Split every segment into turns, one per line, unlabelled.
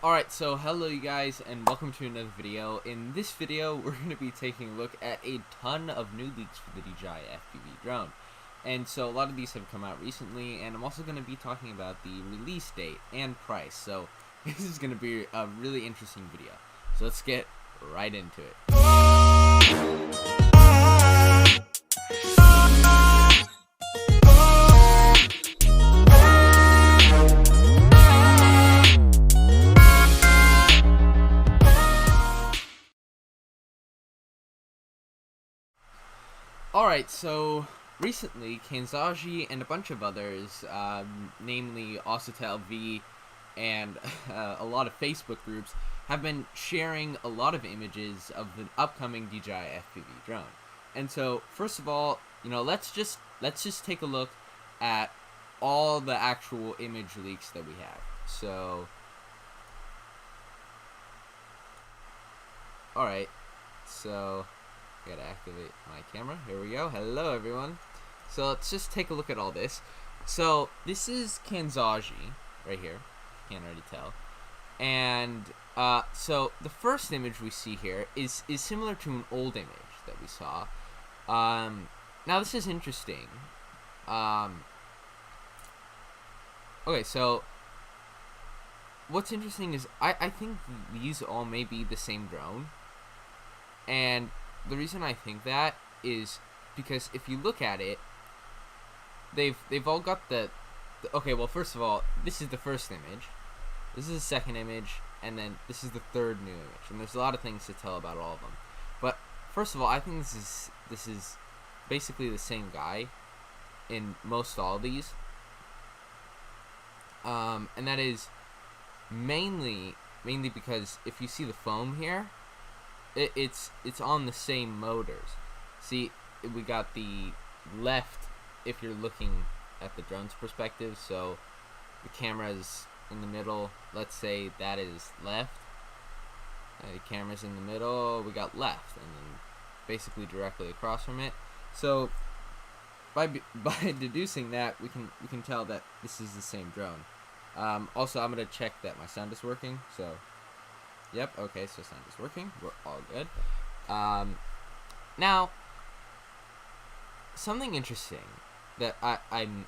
Alright, so hello you guys, and welcome to another video. In this video, we're going to be taking a look at a ton of new leaks for the DJI FPV drone. And so a lot of these have come out recently, and I'm also going to be talking about the release date and price. So this is going to be a really interesting video. So let's get right into it. Alright, so recently Kanzaji and a bunch of others, namely Ausitel V and a lot of Facebook groups, have been sharing a lot of images of the upcoming DJI FPV drone. And so, first of all, let's just take a look at all the actual image leaks that we have. So, alright, so I gotta activate my camera. Here we go. Hello, everyone. So let's just take a look at all this. So this is Kanzaji right here. Can't already tell. And so the first image we see here is similar to an old image that we saw. Now this is interesting. Okay, so what's interesting is I think these all may be the same drone, and the reason I think that is because if you look at it, they've all got the okay, well, first of all, this is the first image. This is the second image. and then this is the third new image, and there's a lot of things to tell about all of them. But first of all, I think this is basically the same guy in most all of these, and that is mainly because if you see the foam here, it's on the same motors. See, we got the left if you're looking at the drone's perspective, so the camera's in the middle. Let's say that is left. The camera's in the middle. We got left, and then basically directly across from it. So by deducing that, we can tell that this is the same drone. Also, I'm gonna check that my sound is working. So, yep, okay, so sound is working. We're all good. Now, something interesting that I'm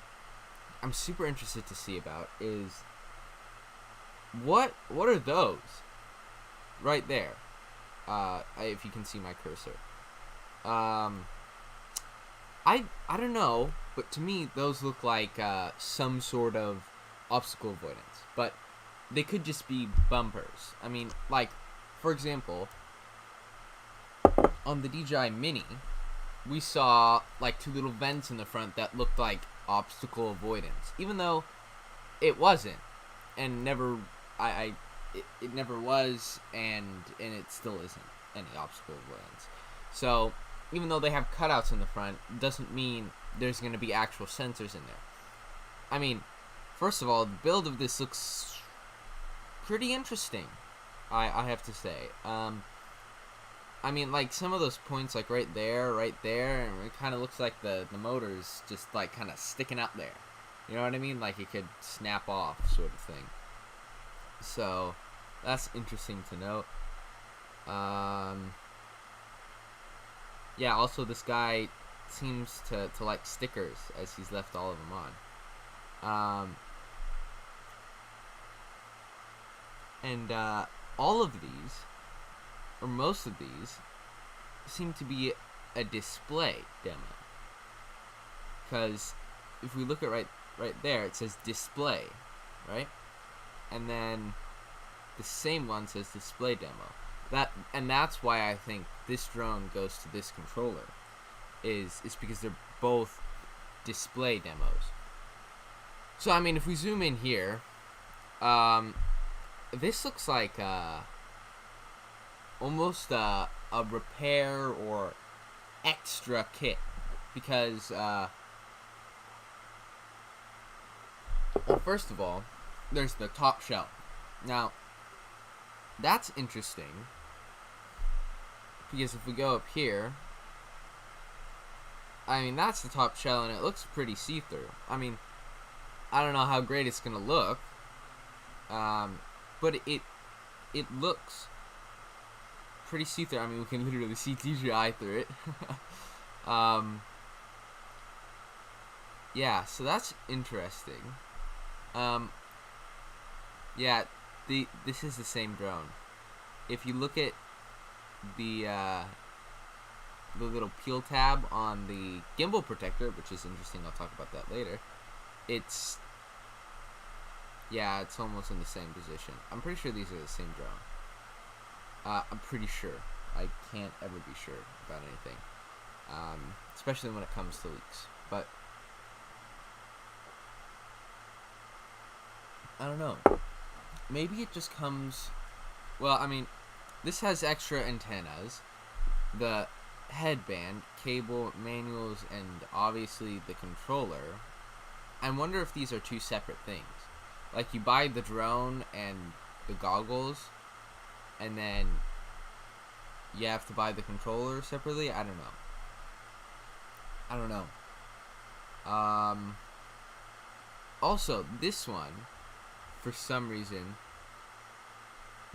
super interested to see about is what are those right there? If you can see my cursor, I don't know, but to me those look like some sort of obstacle avoidance, but they could just be bumpers. I mean, like, for example, on the DJI Mini, we saw like two little vents in the front that looked like obstacle avoidance, even though it wasn't, and never, it never was, and it still isn't any obstacle avoidance. So even though they have cutouts in the front, doesn't mean there's going to be actual sensors in there. I mean, first of all, the build of this looks pretty interesting, I have to say. I mean, like, some of those points, like, right there, and it kind of looks like the motor's just, like, kind of sticking out there. You know what I mean? Like, it could snap off, sort of thing. So, that's interesting to note. Yeah, also, this guy seems to like stickers, as he's left all of them on. And all of these, or most of these, seem to be a display demo. Because if we look at right there, it says display, right? And then the same one says display demo. That's why I think this drone goes to this controller, is because they're both display demos. So I mean, if we zoom in here, this looks like almost a repair or extra kit, because well, first of all, there's the top shell. Now, that's interesting, because if we go up here, I mean, that's the top shell, and it looks pretty see-through. I mean, I don't know how great it's gonna look, but it looks pretty see-through. I mean, we can literally see DJI through it. Yeah, so that's interesting. Yeah, this is the same drone. If you look at the little peel tab on the gimbal protector, which is interesting, I'll talk about that later, it's almost in the same position. I'm pretty sure these are the same drone. I'm pretty sure. I can't ever be sure about anything, especially when it comes to leaks. But I don't know. Maybe it just comes... Well, I mean, this has extra antennas, the headband, cable, manuals, and obviously the controller. I wonder if these are two separate things. Like, you buy the drone and the goggles, and then you have to buy the controller separately? I don't know. Also, this one, for some reason,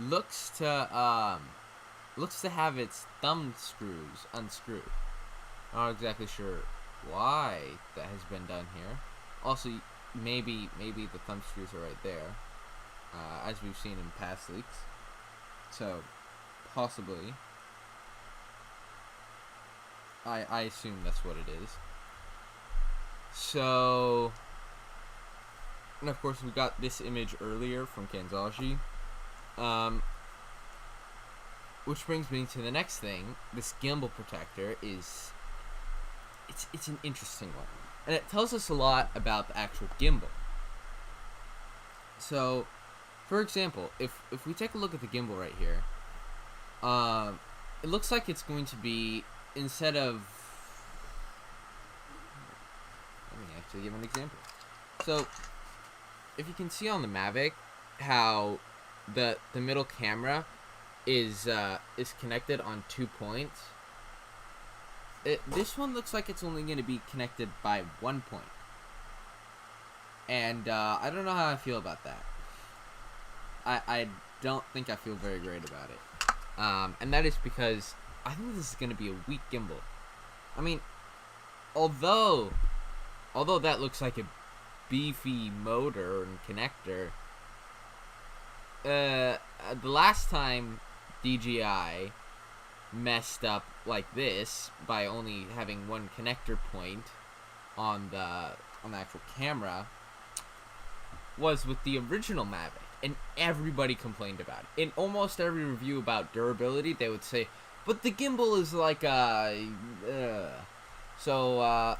looks to have its thumb screws unscrewed. I'm not exactly sure why that has been done here. Also, maybe the thumb screws are right there, as we've seen in past leaks. So, possibly. I assume that's what it is. So, and of course we got this image earlier from Kanzashi, Um, which brings me to the next thing. This gimbal protector is it's an interesting one, and it tells us a lot about the actual gimbal. So, for example, if we take a look at the gimbal right here, it looks like it's going to be, instead of, let me actually give an example. So, if you can see on the Mavic how the middle camera is connected on 2 points. This one looks like it's only going to be connected by 1 point. And I don't know how I feel about that. I don't think I feel very great about it. And that is because I think this is going to be a weak gimbal. I mean, although that looks like a beefy motor and connector, the last time DJI messed up like this by only having one connector point on the actual camera was with the original Mavic, and everybody complained about it. In almost every review about durability, they would say, but the gimbal is like a so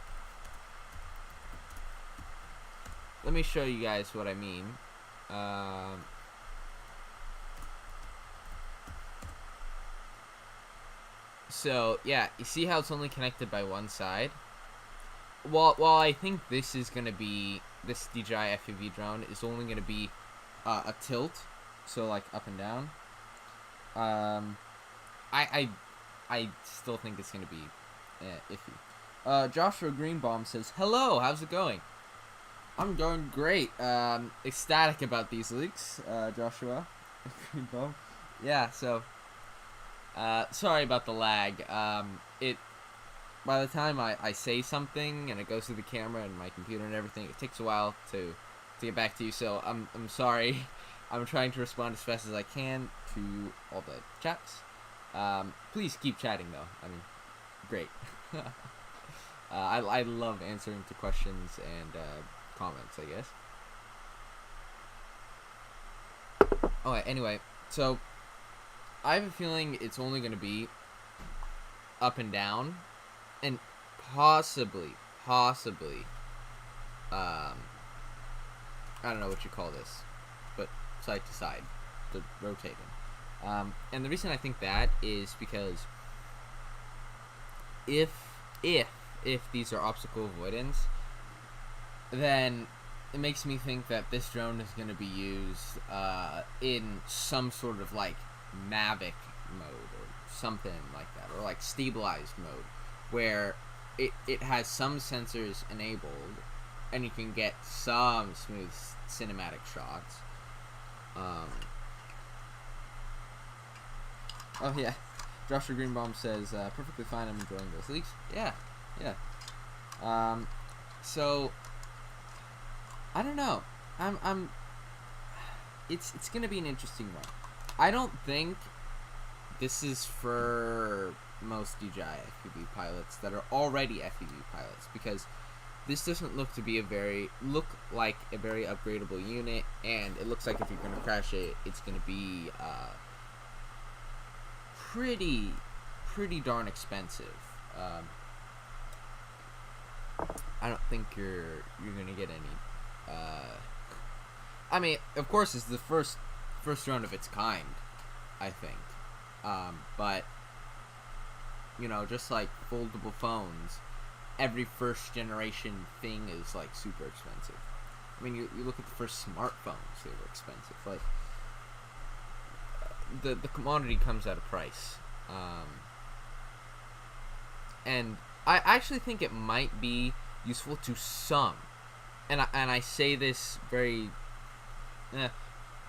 let me show you guys what I mean. So yeah, you see how it's only connected by one side? While I think this is gonna be, this DJI FPV drone is only gonna be a tilt, so like up and down. I still think it's gonna be iffy. Joshua Greenbaum says, "Hello, how's it going?" I'm going great. Ecstatic about these leaks, Joshua Greenbaum. Yeah, so sorry about the lag. By the time I say something and it goes through the camera and my computer and everything, it takes a while to get back to you. So I'm sorry. I'm trying to respond as fast as I can to all the chats. Please keep chatting though. I mean, great. I love answering to questions and comments, I guess. Alright, anyway, so I have a feeling it's only going to be up and down, and possibly, I don't know what you call this, but side to side, the rotating. And the reason I think that is because if these are obstacle avoidance, then it makes me think that this drone is going to be used in some sort of like Mavic mode or something like that, or like stabilized mode, where it has some sensors enabled and you can get some smooth cinematic shots. Oh yeah, Joshua Greenbaum says perfectly fine. I'm enjoying those leaks. Yeah. So I don't know. It's gonna be an interesting one. I don't think this is for most DJI FPV pilots that are already FPV pilots, because this doesn't look like a very upgradable unit, and it looks like if you're gonna crash it, it's gonna be pretty darn expensive. I don't think you're gonna get any. I mean, of course, it's the first drone of its kind, I think. But you know, just like foldable phones, every first generation thing is like super expensive. I mean, you look at the first smartphones; they were expensive. Like the commodity comes at a price. And I actually think it might be useful to some, and I say this very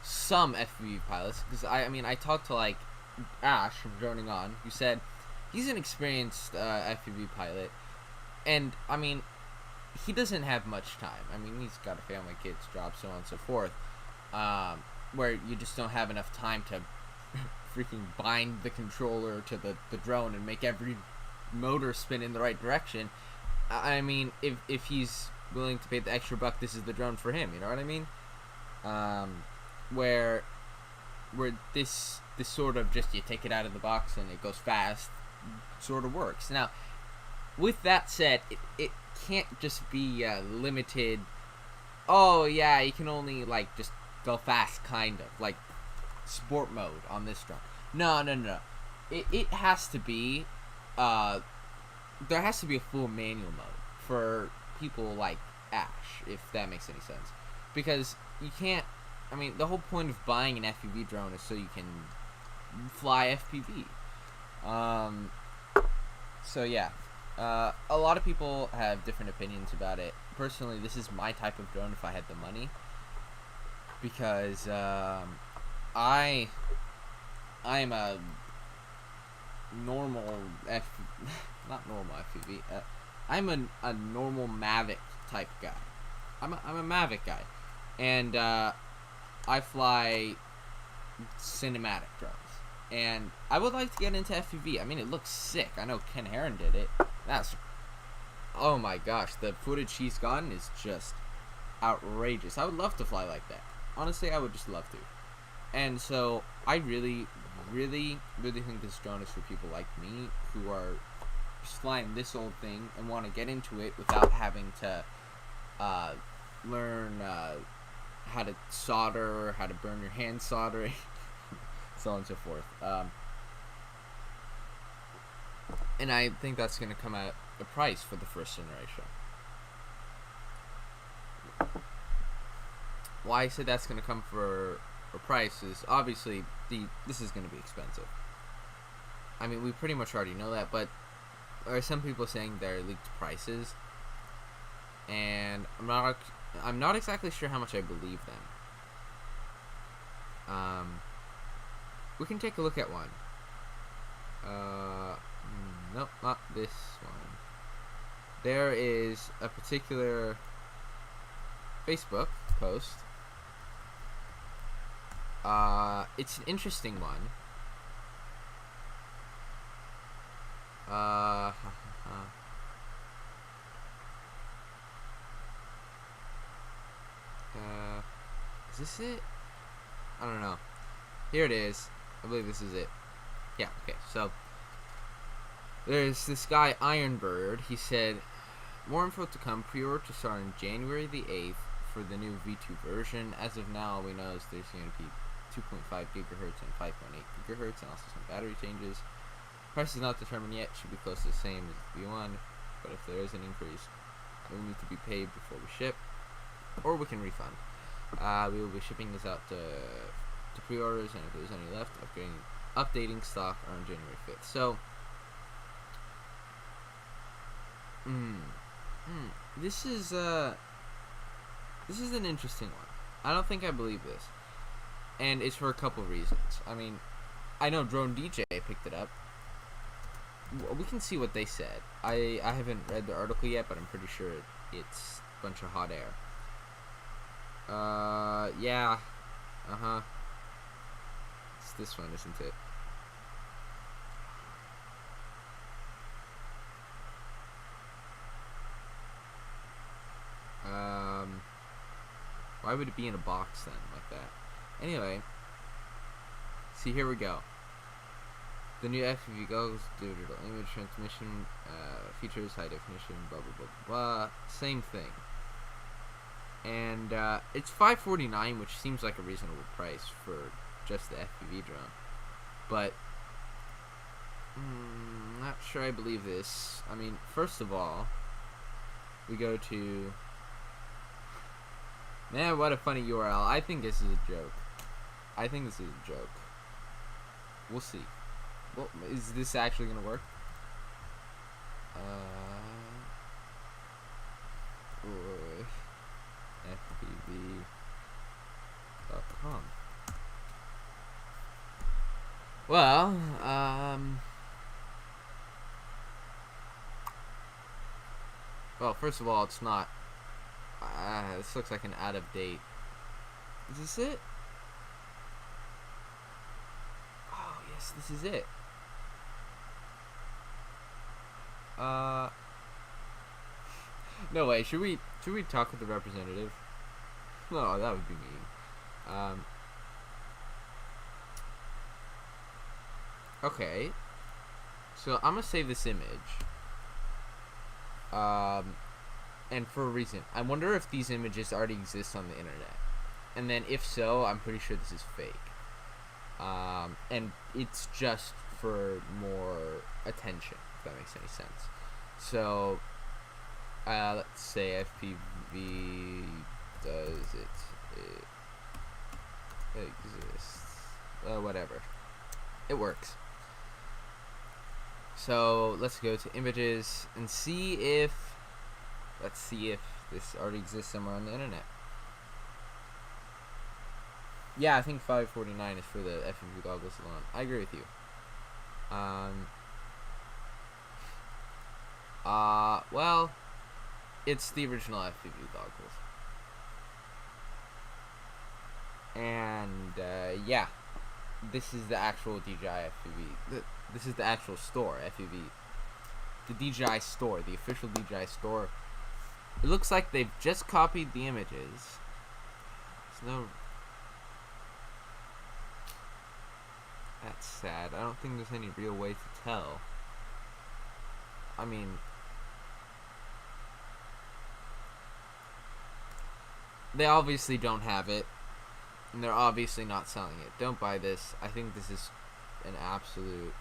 some FPV pilots, because I mean I talked to like Ash from Droning On, who said he's an experienced FPV pilot, and I mean he doesn't have much time. I mean, he's got a family, kids, job, so on and so forth, where you just don't have enough time to freaking bind the controller to the drone and make every motor spin in the right direction. I mean, if he's willing to pay the extra buck, this is the drone for him, you know what I mean? Where where this sort of just you take it out of the box and it goes fast sort of works. Now, with that said, it can't just be limited. Oh yeah, you can only like just go fast, kind of like sport mode on this drone. No. It has to be. There has to be a full manual mode for people like Ash, if that makes any sense, because you can't. I mean, the whole point of buying an FPV drone is so you can fly FPV. So yeah, a lot of people have different opinions about it. Personally, this is my type of drone if I had the money, because I am a normal not normal FPV. I'm a normal Mavic type guy. I'm a Mavic guy, and I fly cinematic drones, and I would like to get into FPV. I mean, it looks sick. I know Ken Heron did it. Oh my gosh, the footage he's gotten is just outrageous. I would love to fly like that. Honestly, I would just love to. And so I really think this drone is for people like me who are just flying this old thing and want to get into it without having to learn how to solder, how to burn your hand soldering, so on and so forth. And I think that's going to come at a price for the first generation. Why I said that's going to come for a price is obviously this is going to be expensive. I mean, we pretty much already know that, but there are some people saying there are leaked prices, and I'm not exactly sure how much I believe them. We can take a look at one. Nope, not this one. There is a particular Facebook post. It's an interesting one. Is this it? I don't know. Here it is. I believe this is it. Yeah, okay, so there's this guy, Ironbird. He said, more info to come. Pre-order to start on January the 8th for the new V2 version. As of now, all we know is there's going to be 2.5 gigahertz and 5.8 gigahertz, and also some battery changes. Price is not determined yet. Should be close to the same as V1, but if there is an increase, it will need to be paid before we ship, or we can refund. We will be shipping this out to pre-orders, and if there's any left, updating stock on January 5th. So, this is an interesting one. I don't think I believe this, and it's for a couple reasons. I mean, I know Drone DJ picked it up. We can see what they said. I haven't read the article yet, but I'm pretty sure it's a bunch of hot air. Yeah. It's this one, isn't it? Why would it be in a box then, like that? Anyway, see, here we go. The new FPV goggles, digital image transmission, features high definition, blah blah blah blah. Same thing. And it's $549, which seems like a reasonable price for just the FPV drone. But not sure I believe this. I mean, first of all, we go to, man, what a funny URL. I think this is a joke. We'll see. Well, is this actually gonna work? FPV.com. Well, well, first of all, it's not. This looks like an out of date. Is this it? Oh, yes, this is it. No way. Should we talk with the representative? No, that would be mean. Okay. So I'm gonna save this image. And for a reason. I wonder if these images already exist on the internet. And then if so, I'm pretty sure this is fake. And it's just for more attention, if that makes any sense. So, let's say FPV does it exist? Whatever. It works. So let's go to images and see if this already exists somewhere on the internet. Yeah, I think 549 is for the FPV goggles alone. I agree with you. Well, it's the original FPV goggles. And, yeah. This is the actual DJI FPV. This is the actual store, FPV. The DJI store, the official DJI store. It looks like they've just copied the images. There's no... That's sad. I don't think there's any real way to tell. I mean... They obviously don't have it. And they're obviously not selling it. Don't buy this. I think this is an absolute...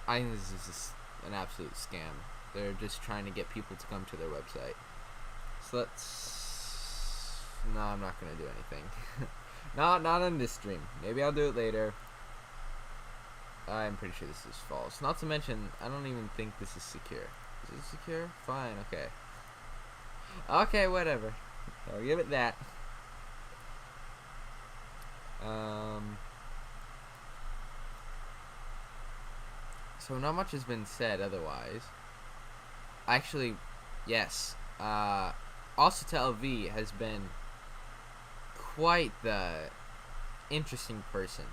I think this is just an absolute scam. They're just trying to get people to come to their website. So let's... No, I'm not going to do anything. Not on this stream. Maybe I'll do it later. I'm pretty sure this is false. Not to mention, I don't even think this is secure. Is it secure? Fine, okay. Okay, whatever. I'll give it that. So not much has been said otherwise. Actually, yes. Ausitel V has been quite the interesting person.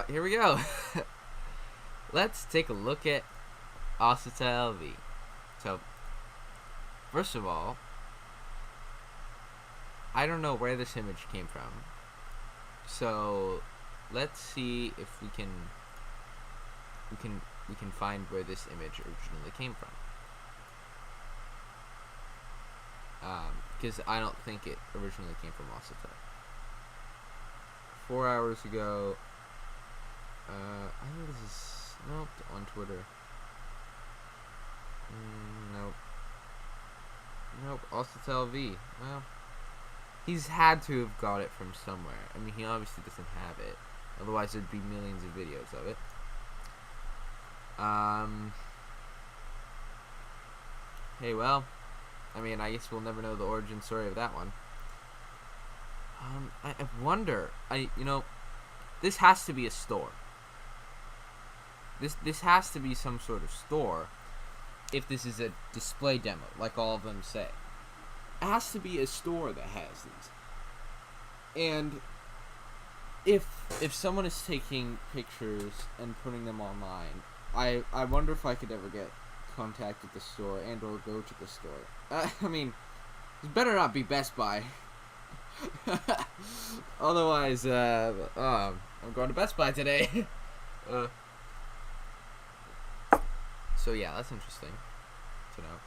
Here we go. Let's take a look at Ausitel V. So, first of all, I don't know where this image came from. So, let's see if we can find where this image originally came from. Because I don't think it originally came from Ausitel. 4 hours ago, I think this is, nope, on Twitter. Nope, Ausitel V. Well, he's had to have got it from somewhere. I mean, he obviously doesn't have it. Otherwise, there'd be millions of videos of it. Hey, well, I mean, I guess we'll never know the origin story of that one. I wonder, you know, this has to be a store. This has to be some sort of store if this is a display demo, like all of them say. It has to be a store that has these. And if someone is taking pictures and putting them online, I wonder if I could ever get contact at the store and or go to the store. I mean, it better not be Best Buy. Otherwise, I'm going to Best Buy today. So yeah, that's interesting to know.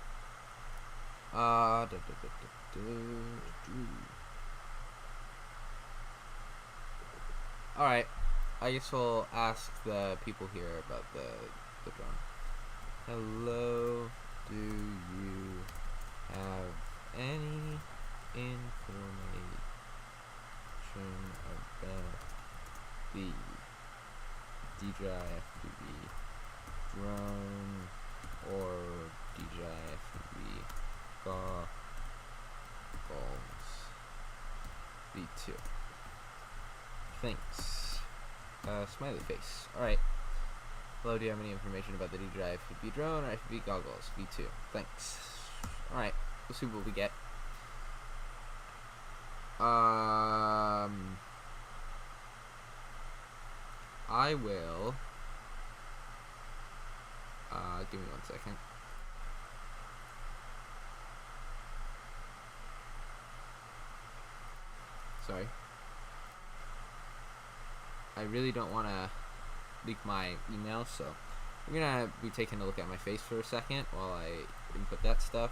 Alright, I guess we'll ask the people here about the drone. Hello, do you have any information about the DJI FPV drone or DJI FPV goggles V2? Thanks. Smiley face. Alright. Hello, do you have any information about the DJI FPV drone or FPV goggles V2? Thanks. Alright, we'll see what we get. I will give me 1 second. Sorry. I really don't want to leak my email, so I'm gonna be taking a look at my face for a second while I input that stuff.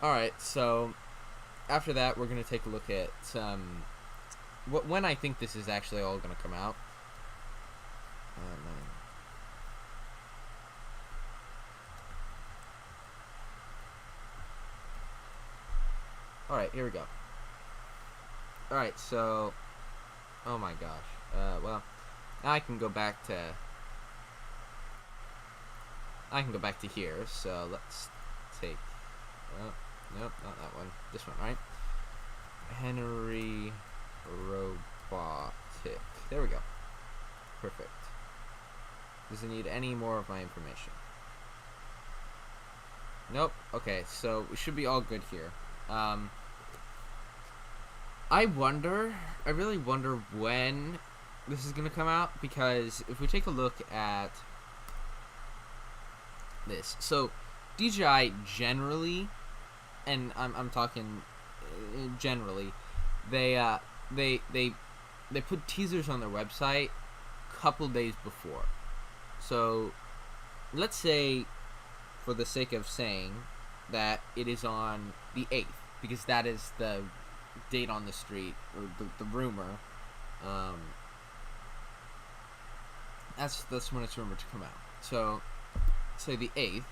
Alright, so after that we're gonna take a look at when I think this is actually all gonna come out. Alright, here we go. Alright, so oh my gosh. Well, now I can go back to here, so let's take nope, not that one. This one, right? Henry Robotic. There we go. Perfect. Does it need any more of my information? Nope. Okay, so we should be all good here. I really wonder when this is gonna come out, because if we take a look at this, so DJI generally, and I'm talking generally, they put teasers on their website a couple days before. So let's say, for the sake of saying, that it is on the 8th, because that is the date on the street, or the rumor. That's when it's rumored to come out. So say the 8th,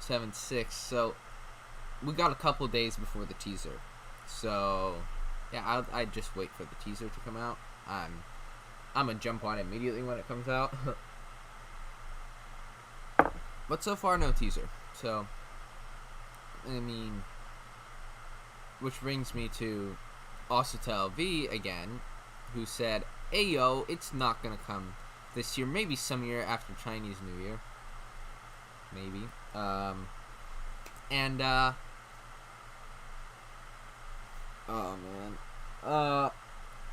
7th, 6th. So we got a couple days before the teaser. So yeah, I'd just wait for the teaser to come out. I'm gonna jump on it immediately when it comes out. But so far, no teaser. So I mean, which brings me to Ausitel V again, who said, "Hey yo, it's not gonna come this year. Maybe some year after Chinese New Year. Maybe." Oh man.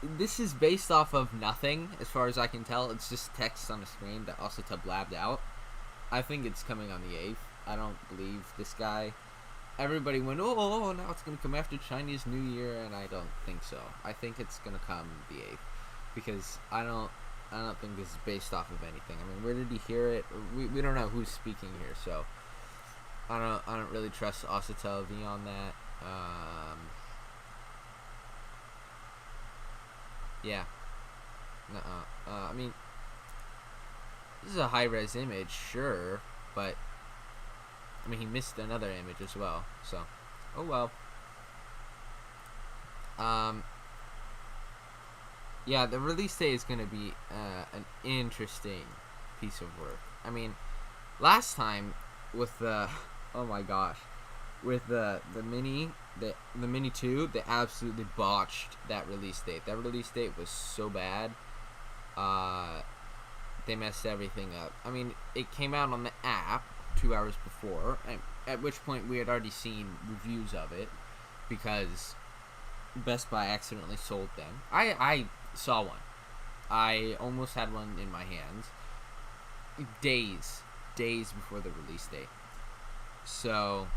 This is based off of nothing, as far as I can tell. It's just text on the screen that Ausitel blabbed out. I think it's coming on the 8th. I don't believe this guy. Everybody went, oh, now it's going to come after Chinese New Year, and I don't think so. I think it's going to come the 8th, because I don't think this is based off of anything. I mean, where did he hear it? We don't know who's speaking here, so I don't really trust Ausitel V on that. Yeah. I mean, this is a high-res image, sure, but I mean, he missed another image as well, so oh well. Yeah, the release date is gonna be an interesting piece of work. I mean, last time with the oh my gosh, with the Mini 2, they absolutely botched that release date. That release date was so bad. They messed everything up. I mean, it came out on the app 2 hours before, at which point we had already seen reviews of it, because Best Buy accidentally sold them. I saw one. I almost had one in my hands days before the release date. So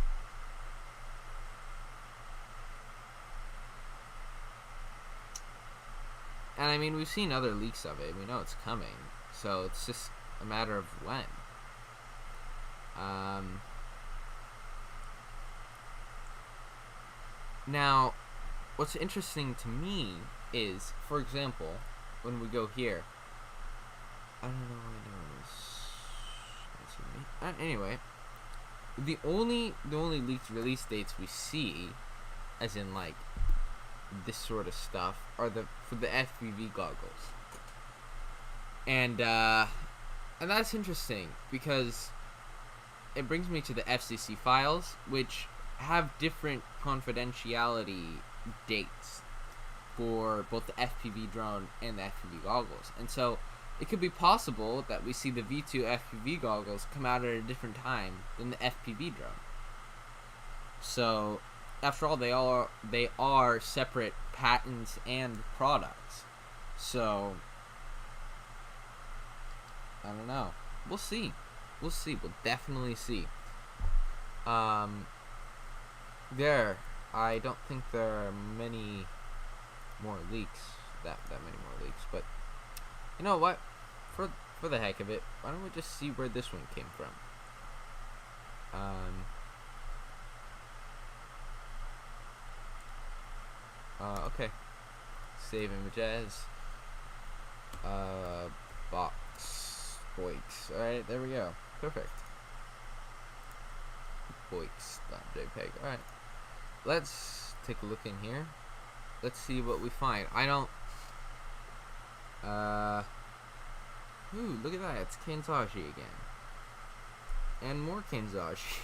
and I mean, we've seen other leaks of it. We know it's coming. So it's just a matter of when. Now, what's interesting to me is, for example, when we go here, I don't know what it is. Anyway, the only leaked release dates we see, as in like this sort of stuff, are for the FPV goggles, and that's interesting, because it brings me to the FCC files, which have different confidentiality dates for both the FPV drone and the FPV goggles. And so it could be possible that we see the V2 FPV goggles come out at a different time than the FPV drone. So after all, they are separate patents and products. So I don't know. We'll see. We'll definitely see. there. I don't think there are many more leaks. That many more leaks. But you know what? For for the heck of it, why don't we just see where this one came from? Okay. Save image as box boix. Alright, there we go. Perfect. Boix.jpg. Alright. Let's take a look in here. Let's see what we find. I don't ooh, look at that, it's Kanzashi again. And more Kanzashi.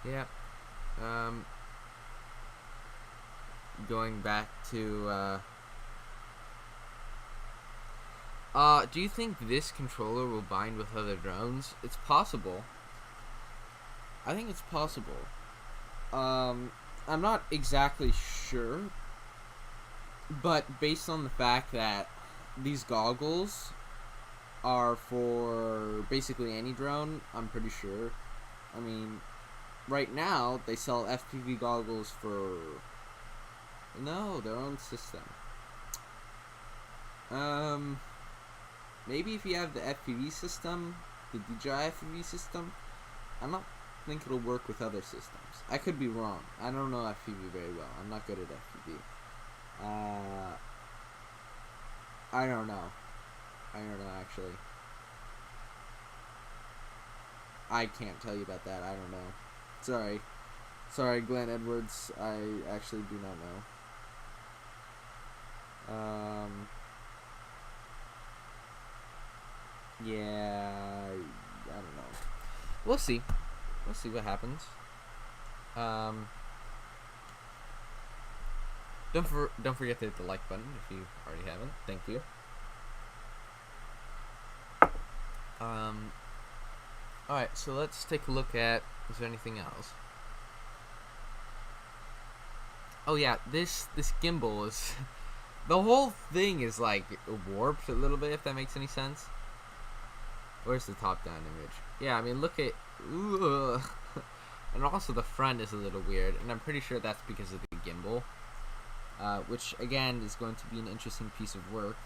Yeah. Going back to, do you think this controller will bind with other drones? It's possible. I think it's possible. I'm not exactly sure, but based on the fact that these goggles are for basically any drone, I'm pretty sure. I mean, right now they sell FPV goggles for their own system. Maybe if you have the FPV system, the DJI FPV system, I'm not think it'll work with other systems. I could be wrong. I don't know FPV very well. I'm not good at FPV. I don't know. Actually. I can't tell you about that. I don't know. Sorry, Glenn Edwards. I actually do not know. Yeah, I don't know. We'll see. We'll see what happens. Don't forget to hit the like button if you already haven't. Thank you. Alright, so let's take a look at, is there anything else? Oh yeah, this gimbal is, the whole thing is like warped a little bit, if that makes any sense. Where's the top down image? Yeah, I mean, look at, ugh. And also the front is a little weird, and I'm pretty sure that's because of the gimbal, which again is going to be an interesting piece of work.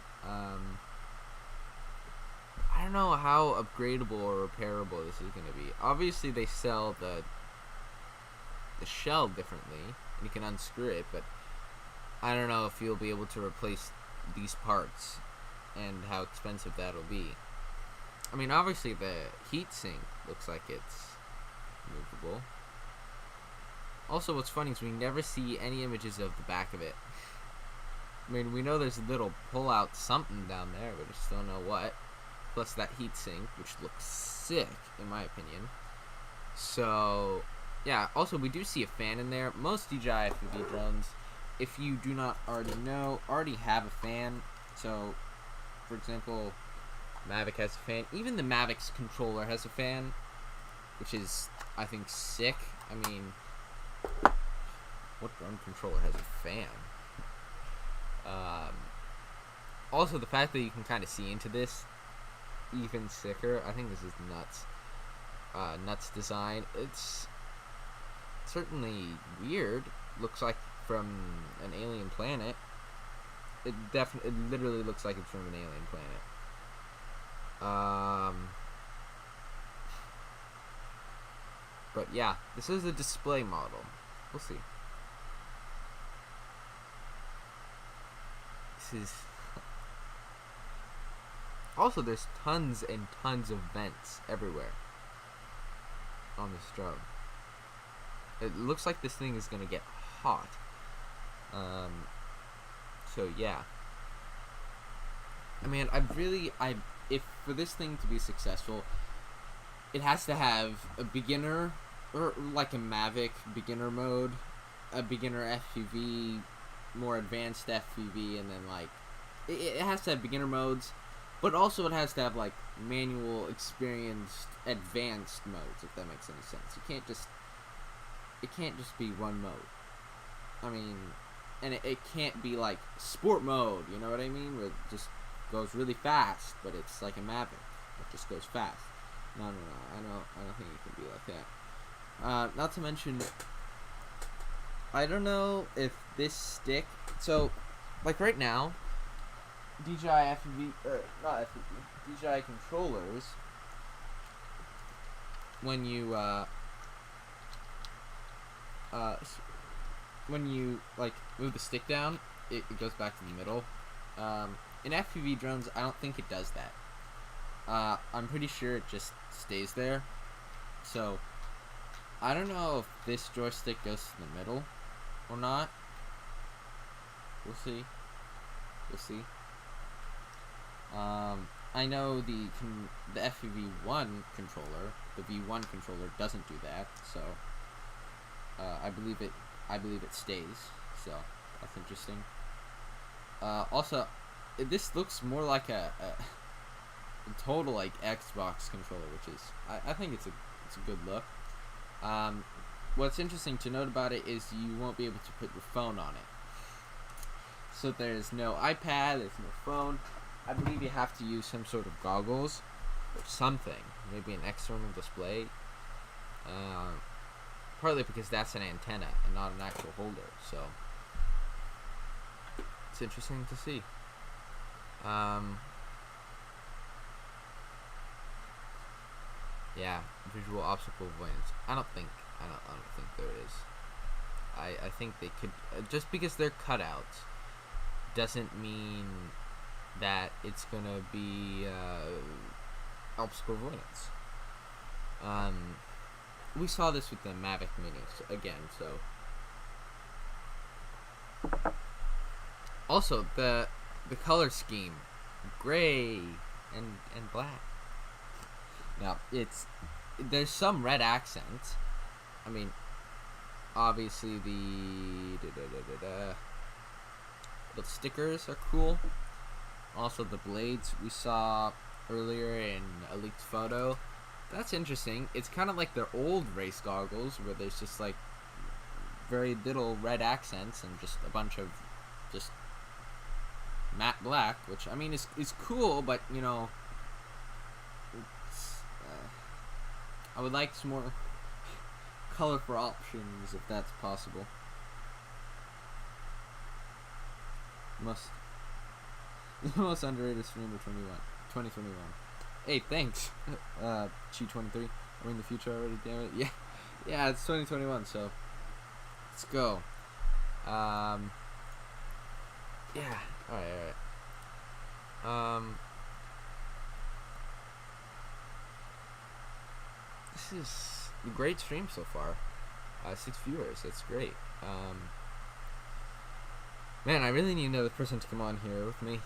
I don't know how upgradable or repairable this is going to be. Obviously, they sell the shell differently, and you can unscrew it, but I don't know if you'll be able to replace these parts and how expensive that'll be. I mean, obviously the heatsink looks like it's movable. Also, what's funny is we never see any images of the back of it. I mean, we know there's a little pull-out something down there, but we just don't know what. Plus that heatsink, which looks sick, in my opinion. So, yeah. Also, we do see a fan in there. Most DJI FPV drones, if you do not already know, already have a fan. So, for example, Mavic has a fan. Even the Mavic's controller has a fan, which is, I think, sick. I mean, what drone controller has a fan? Also, the fact that you can kind of see into this, even sicker. I think this is nuts. Nuts design. It's certainly weird. Looks like from an alien planet. It literally looks like it's from an alien planet. But yeah, this is a display model. We'll see. This is also, there's tons and tons of vents everywhere on this drone. It looks like this thing is gonna get hot. So yeah. I mean, if for this thing to be successful, it has to have a beginner, or like a Mavic beginner mode, a beginner FPV, more advanced FPV, and then like, it has to have beginner modes. But also it has to have, like, manual, experienced, advanced modes, if that makes any sense. It can't just be one mode. I mean, and it can't be like sport mode, you know what I mean, where it just goes really fast, but it's like a Mavic, it just goes fast. No, I don't think it can be like that. Not to mention, I don't know if this stick, so like right now, DJI FPV, not FPV, DJI controllers, when you like move the stick down, it goes back to the middle. In FPV drones, I don't think it does that. I'm pretty sure it just stays there. So I don't know if this joystick goes to the middle or not. We'll see. We'll see. I know the FPV1 controller, the V1 controller, doesn't do that. So I believe it stays. So that's interesting. Also, this looks more like a total like Xbox controller, which is I think it's a good look. What's interesting to note about it is you won't be able to put your phone on it. So there's no iPad, there's no phone. I believe you have to use some sort of goggles or something, maybe an external display. Partly because that's an antenna and not an actual holder, so it's interesting to see. Yeah, visual obstacle avoidance. I don't think there is. I think they could, just because they're cutouts doesn't mean that it's gonna be obstacle avoidance. We saw this with the Mavic Minis again, so. Also, the color scheme, gray and black. Now, there's some red accents. I mean, obviously the stickers are cool. Also, the blades we saw earlier in a leaked photo. That's interesting. It's kind of like their old race goggles, where there's just like very little red accents and just a bunch of just matte black, which I mean is cool, but you know, it's, I would like some more colorful options if that's possible. The most underrated streamer 2021. Hey, thanks, Chi23. We're in the future already, damn it. Yeah, it's 2021, so let's go. Yeah, alright. This is a great stream so far. 6 viewers, that's great. Man, I really need another person to come on here with me.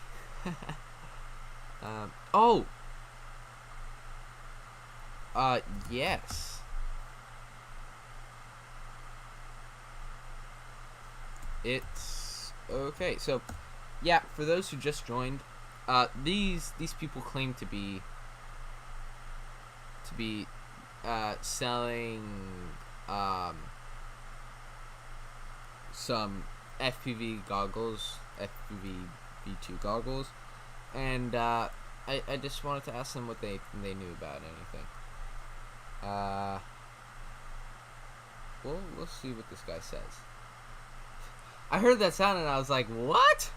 Yes. It's okay. So, yeah, for those who just joined, these people claim to be selling some FPV goggles, FPV V2 goggles, and I just wanted to ask them what they knew about anything. We'll see what this guy says. I heard that sound and I was like, what?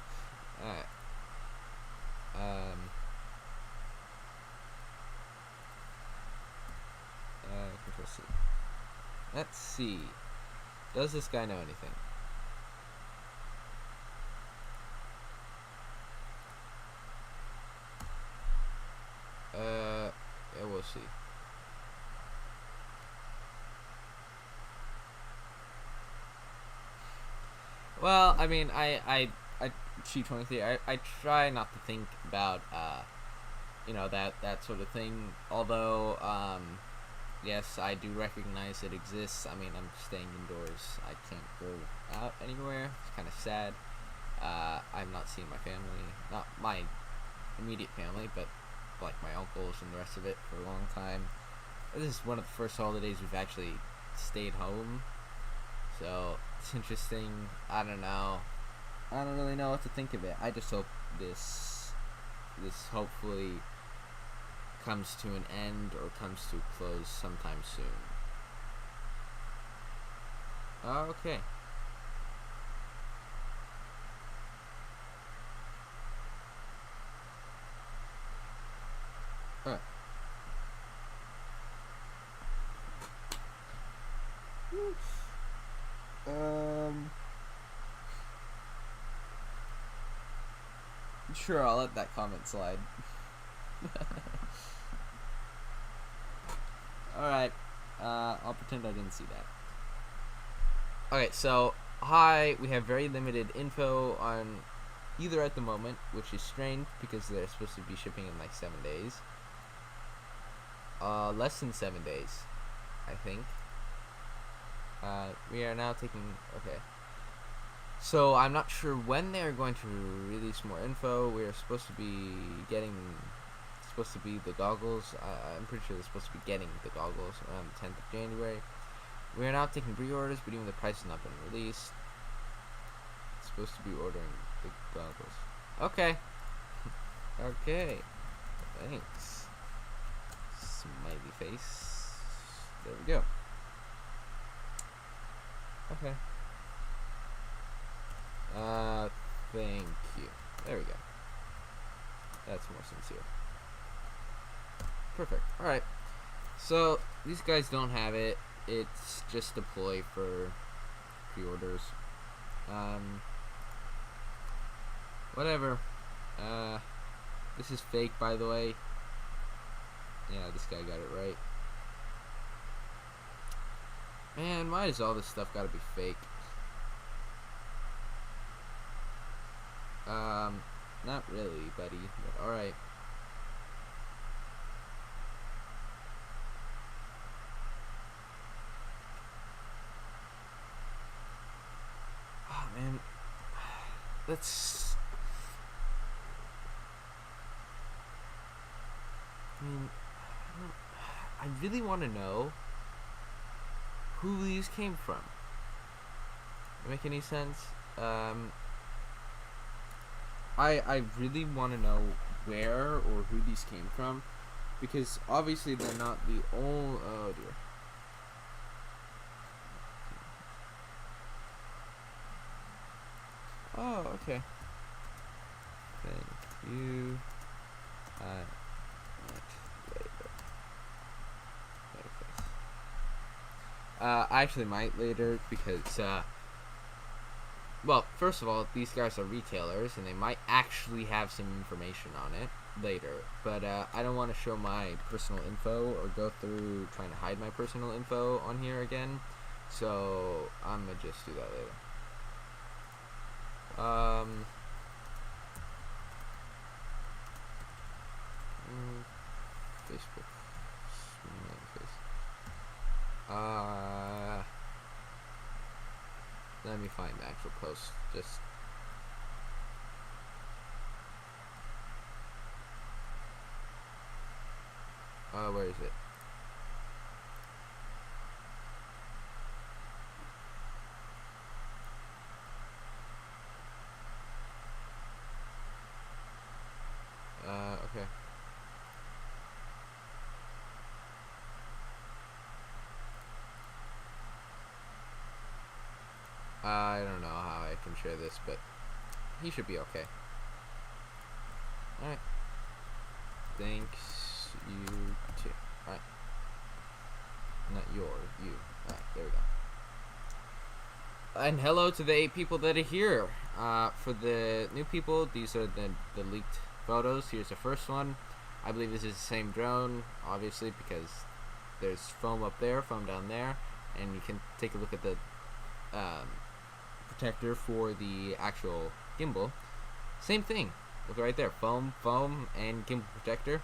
Alright. Control C. Let's see. Does this guy know anything? Yeah, we'll see. Well, I mean, I G23, I try not to think about, you know, that sort of thing, although, yes, I do recognize it exists. I mean, I'm staying indoors. I can't go out anywhere. It's kind of sad. I've not seen my family, not my immediate family, but, like, my uncles and the rest of it for a long time. This is one of the first holidays we've actually stayed home, so it's interesting. I don't know. I don't really know what to think of it. I just hope this hopefully comes to an end or comes to a close sometime soon. Okay. Alright. Sure, I'll let that comment slide. Alright, I'll pretend I didn't see that. Okay, so, hi, we have very limited info on either at the moment, which is strange because they're supposed to be shipping in like 7 days. Less than 7 days, I think. We are now taking, okay. So, I'm not sure when they're going to release more info. We're supposed to be getting, the goggles. I'm pretty sure they're supposed to be getting the goggles around the 10th of January. We are now taking pre-orders, but even the price has not been released. It's supposed to be ordering the goggles. Okay. Okay. Thanks. Smiley face. There we go. Okay. Thank you. There we go. That's more sincere. Perfect. Alright. So, these guys don't have it. It's just a ploy for pre-orders. Whatever. This is fake, by the way. Yeah, this guy got it right. Man, why does all this stuff gotta be fake? Not really, buddy, but alright. Oh, man. Let's... I mean, I really want to know who these came from. Does that make any sense? I really want to know where or who these came from, because obviously they're not the only. Oh dear. Oh, okay. Thank you. I actually might later because, well, first of all, these guys are retailers and they might actually have some information on it later. But I don't want to show my personal info or go through trying to hide my personal info on here again. So I'm gonna just do that later. Facebook. Let me find the actual post. Just where is it? Okay. I don't know how I can share this, but he should be okay. Alright. Thanks, you too. Alright. Not you. Alright, there we go. And hello to the 8 people that are here. For the new people, these are the leaked photos. Here's the first one. I believe this is the same drone, obviously, because there's foam up there, foam down there, and you can take a look at the protector for the actual gimbal. Same thing. Look right there, foam, and gimbal protector.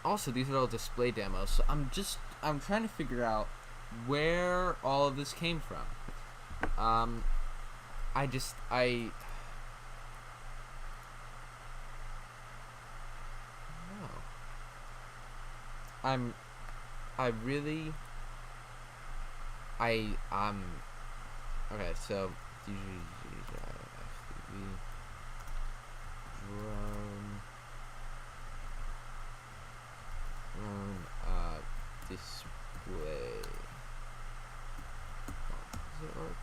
Also, these are all display demos. So I'm trying to figure out where all of this came from. Okay, so drone display. Does it work?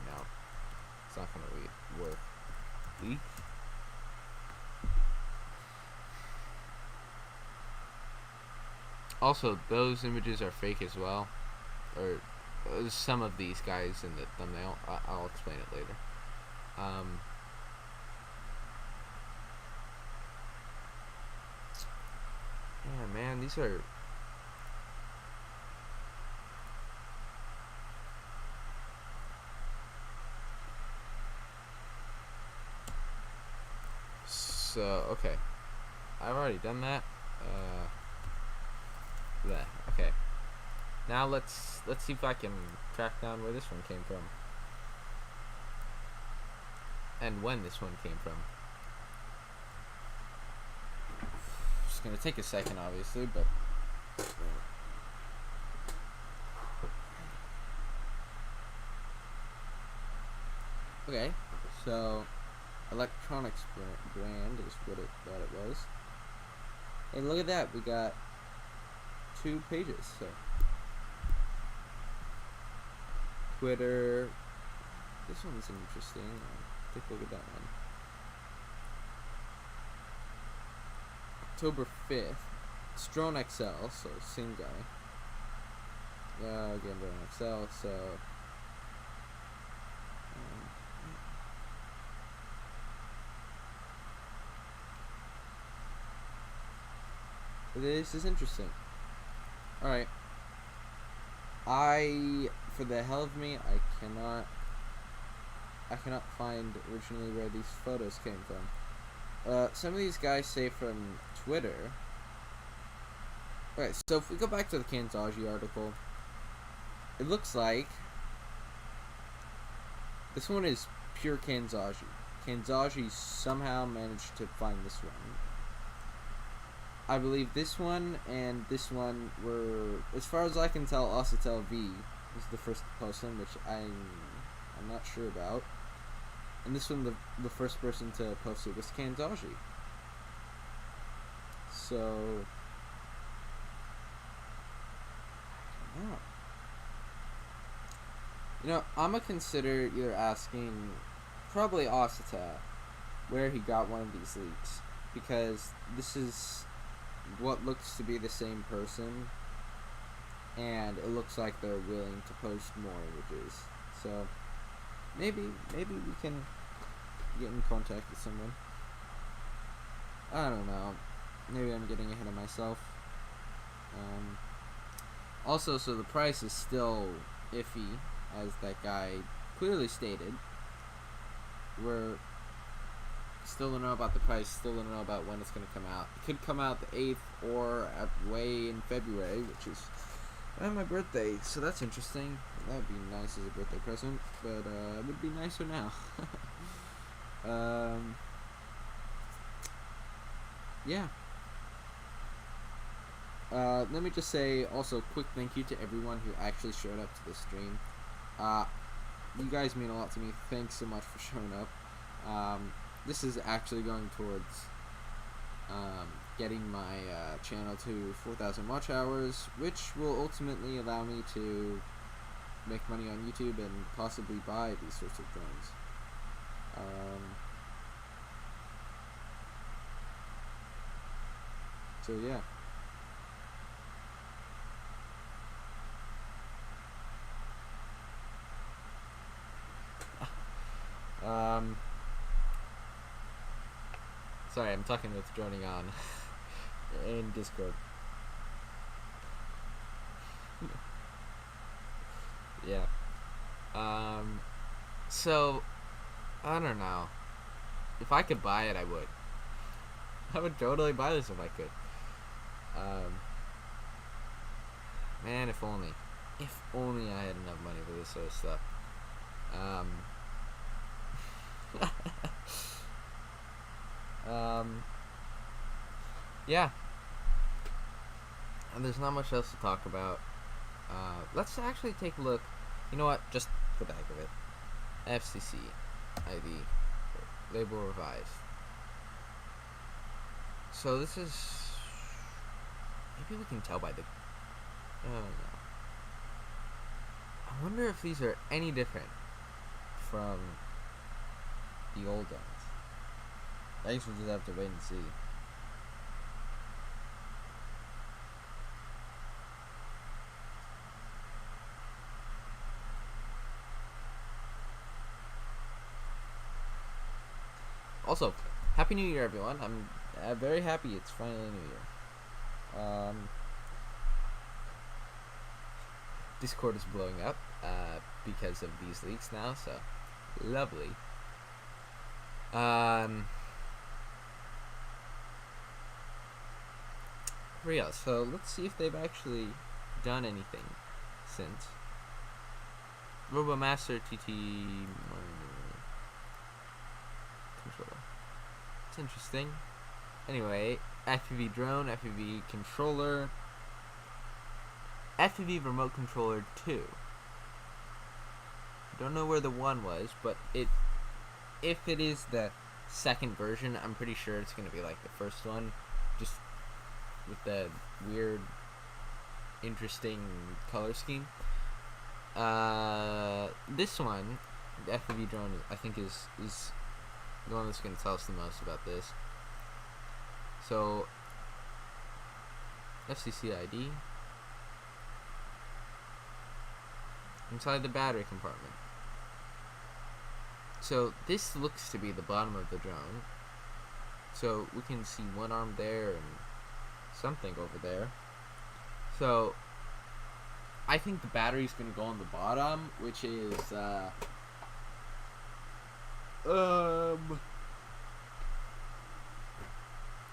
No, it's not gonna work. Leak. Also, those images are fake as well, or some of these guys in the thumbnail. I'll explain it later. Yeah, man, these are. So, okay. I've already done that. There. Okay. Now let's see if I can track down where this one came from. And when this one came from. It's gonna take a second, obviously, but. Okay, so electronics brand is what it thought it was. And look at that, we got 2 pages. So Twitter, this one's interesting. Take a look at that one. October 5th, it's Drone XL, so same guy. Again, Drone XL, so this is interesting. Alright. For the hell of me, I cannot find originally where these photos came from. Some of these guys say from Twitter. Okay, so if we go back to the Kanzaji article, it looks like this one is pure Kanzaji. Kanzaji somehow managed to find this one. I believe this one and this one were, as far as I can tell, Ausitel V was the first to post them, which I'm not sure about. And this one, the first person to post it was Kanzaji. So, I don't know. You know, I'm gonna consider either asking, probably Ausitel, where he got one of these leaks, because this is what looks to be the same person, and it looks like they're willing to post more images. So maybe we can get in contact with someone. I don't know. Maybe I'm getting ahead of myself. Also, so the price is still iffy, as that guy clearly stated. We're still don't know about the price, still don't know about when it's going to come out. It could come out the 8th or way in February, which is my birthday, so that's interesting. That would be nice as a birthday present, but it would be nicer now. Yeah. Let me just say also quick thank you to everyone who actually showed up to this stream. You guys mean a lot to me. Thanks so much for showing up. This is actually going towards getting my channel to 4,000 watch hours, which will ultimately allow me to make money on YouTube and possibly buy these sorts of drones. So yeah. Sorry, I'm talking with Droning on in Discord. Yeah. So I don't know. If I could buy it, I would. I would totally buy this if I could. Man, if only. If only I had enough money for this sort of stuff. Yeah. And there's not much else to talk about. Let's actually take a look. You know what? Just for the heck of it. FCC ID label revised. So this is, maybe we can tell by the, oh no. I wonder if these are any different from the old ones. I guess we'll just have to wait and see. Also, Happy New Year, everyone. I'm very happy it's finally New Year. Discord is blowing up because of these leaks now, so lovely. Yeah, so let's see if they've actually done anything since. RoboMaster TT controller. It's interesting. Anyway, FPV drone, FPV controller, FPV remote controller 2. Don't know where the 1 was, but if it is the second version, I'm pretty sure it's going to be like the first one, just with the weird, interesting color scheme. This one, the FPV drone, I think is the one that's going to tell us the most about this. So, FCC ID. Inside the battery compartment. So, this looks to be the bottom of the drone. So, we can see one arm there and something over there. So, I think the battery's going to go on the bottom, which is,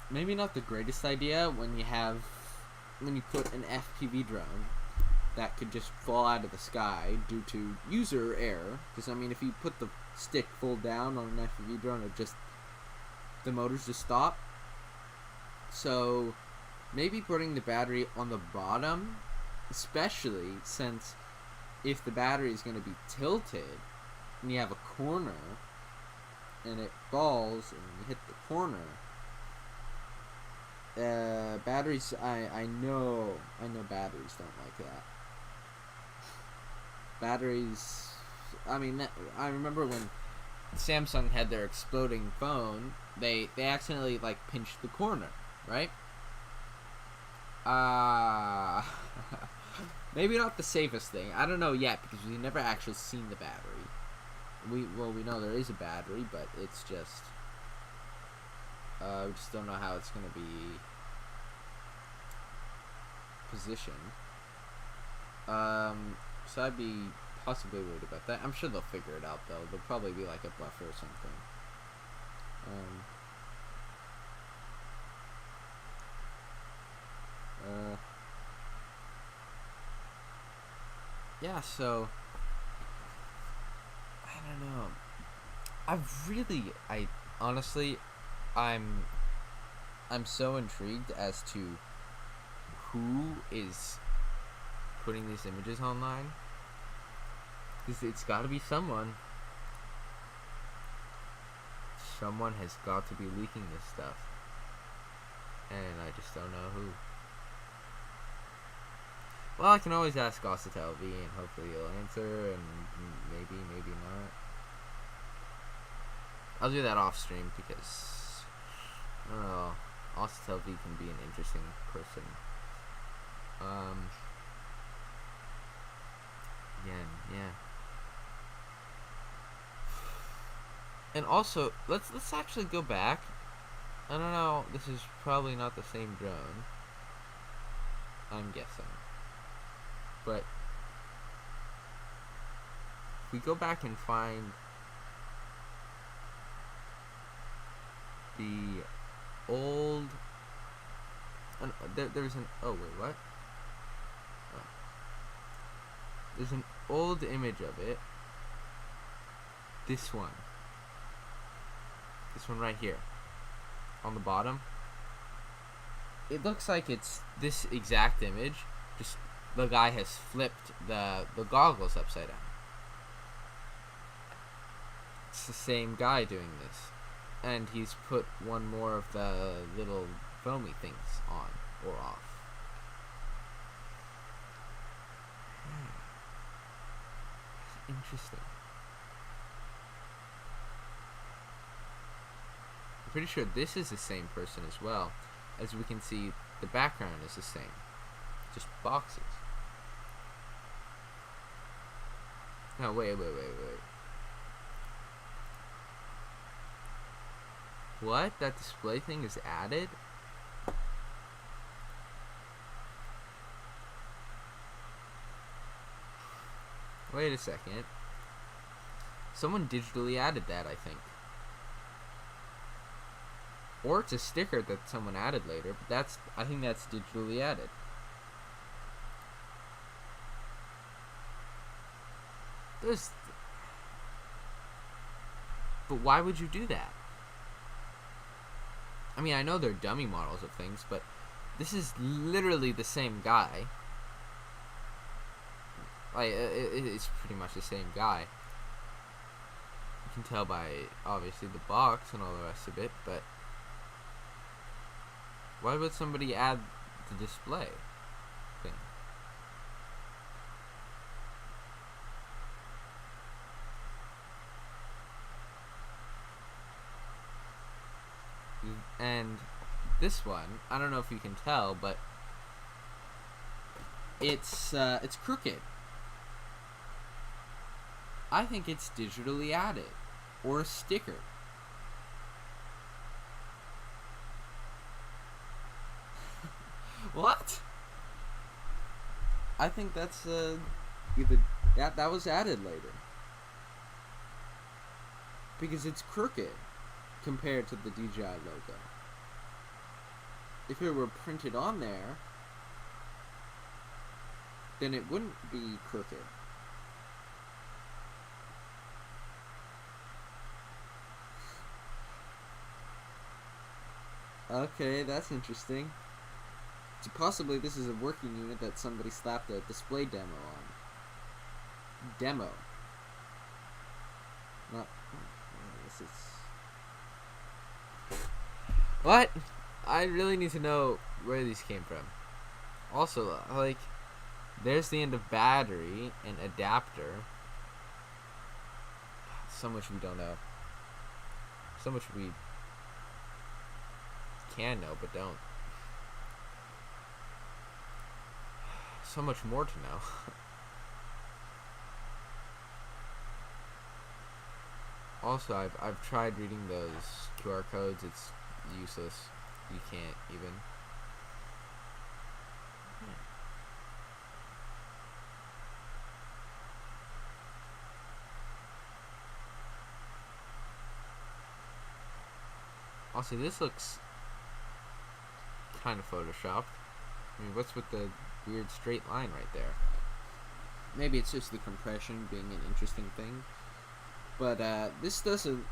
maybe not the greatest idea when you put an FPV drone that could just fall out of the sky due to user error. Because, I mean, if you put the stick full down on an FPV drone, the motors just stop. So, maybe putting the battery on the bottom, especially since if the battery is going to be tilted and you have a corner and it falls and you hit the corner, batteries, I know batteries don't like that. Batteries, I mean, I remember when Samsung had their exploding phone, they accidentally, like, pinched the corner, right? Maybe not the safest thing. I don't know yet, because we've never actually seen the battery. We know there is a battery, but it's just, we just don't know how it's going to be positioned. So I'd be possibly worried about that. I'm sure they'll figure it out, though. There'll probably be like a buffer or something. Yeah, so I don't know. Honestly, I'm so intrigued as to who is putting these images online. Because it's got to be someone. Someone has got to be leaking this stuff. And I just don't know who. Well, I can always ask Ausitel V and hopefully he'll answer, and maybe not. I'll do that off stream because, I don't know, Ausitel V can be an interesting person. Yeah. And also, let's actually go back. I don't know, this is probably not the same drone, I'm guessing. But if we go back and find the old, there's an, oh wait, what? Oh. There's an old image of it. This one right here on the bottom. It looks like it's this exact image, just the guy has flipped the goggles upside down. It's the same guy doing this, and he's put one more of the little foamy things on or off. Interesting. I'm pretty sure this is the same person as well. As we can see, the background is the same. Just boxes. No, wait. What? That display thing is added? Wait a second. Someone digitally added that, I think. Or it's a sticker that someone added later, but I think that's digitally added. But why would you do that? I mean, I know they're dummy models of things, but this is literally the same guy. Like, it's pretty much the same guy. You can tell by, obviously, the box and all the rest of it, but why would somebody add the display thing? And this one, I don't know if you can tell, but it's crooked. I think it's digitally added, or a sticker. What? I think that's either that was added later, because it's crooked compared to the DJI logo. If it were printed on there, then it wouldn't be crooked. Okay, that's interesting. So possibly this is a working unit that somebody slapped a display demo on. Demo. Not. This is. What? I really need to know where these came from. Also, like, there's the end of battery and adapter. So much we don't know. So much we can know, but don't. So much more to know. Also, I've tried reading those QR codes. It's useless. You can't even. Also, this looks kind of photoshopped. I mean, what's with the weird straight line right there? Maybe it's just the compression being an interesting thing. But this doesn't.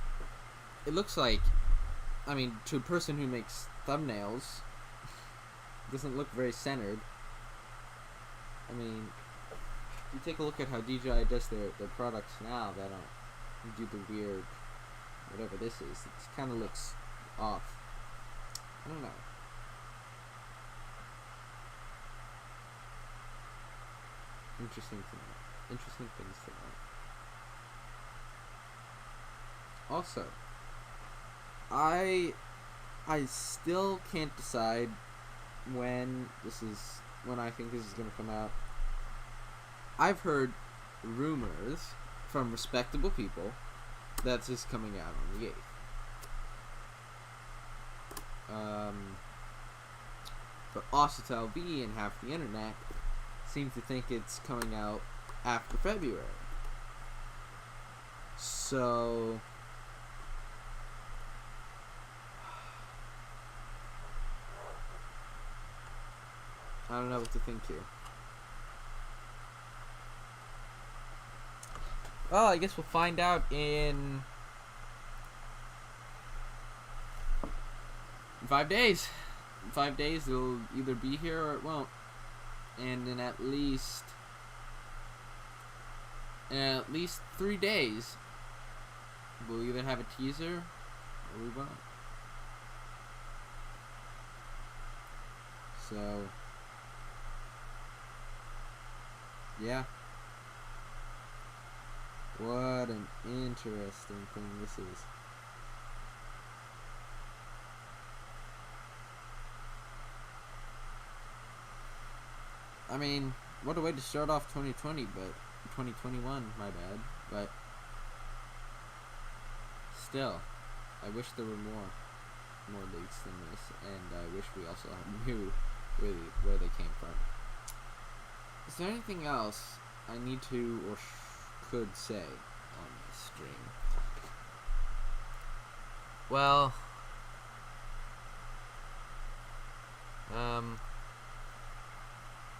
It looks like, I mean, to a person who makes thumbnails, doesn't look very centered. I mean, you take a look at how DJI does their products now. They don't do the weird, whatever this is. It kind of looks off. I don't know. Interesting things to know. Also, I still can't decide when I think this is gonna come out. I've heard rumors from respectable people that this is coming out on the 8th. But Ausitel V and half the internet seem to think it's coming out after February. So I don't know what to think here. Well, I guess we'll find out in 5 days. In 5 days, it'll either be here or it won't. and in at least 3 days, we'll either have a teaser or we won't. So, yeah. What an interesting thing this is. I mean, what a way to start off 2020, but 2021, my bad. But still, I wish there were more leaks than this, and I wish we also knew really where they came from. Is there anything else I need to or could say on this stream? Well,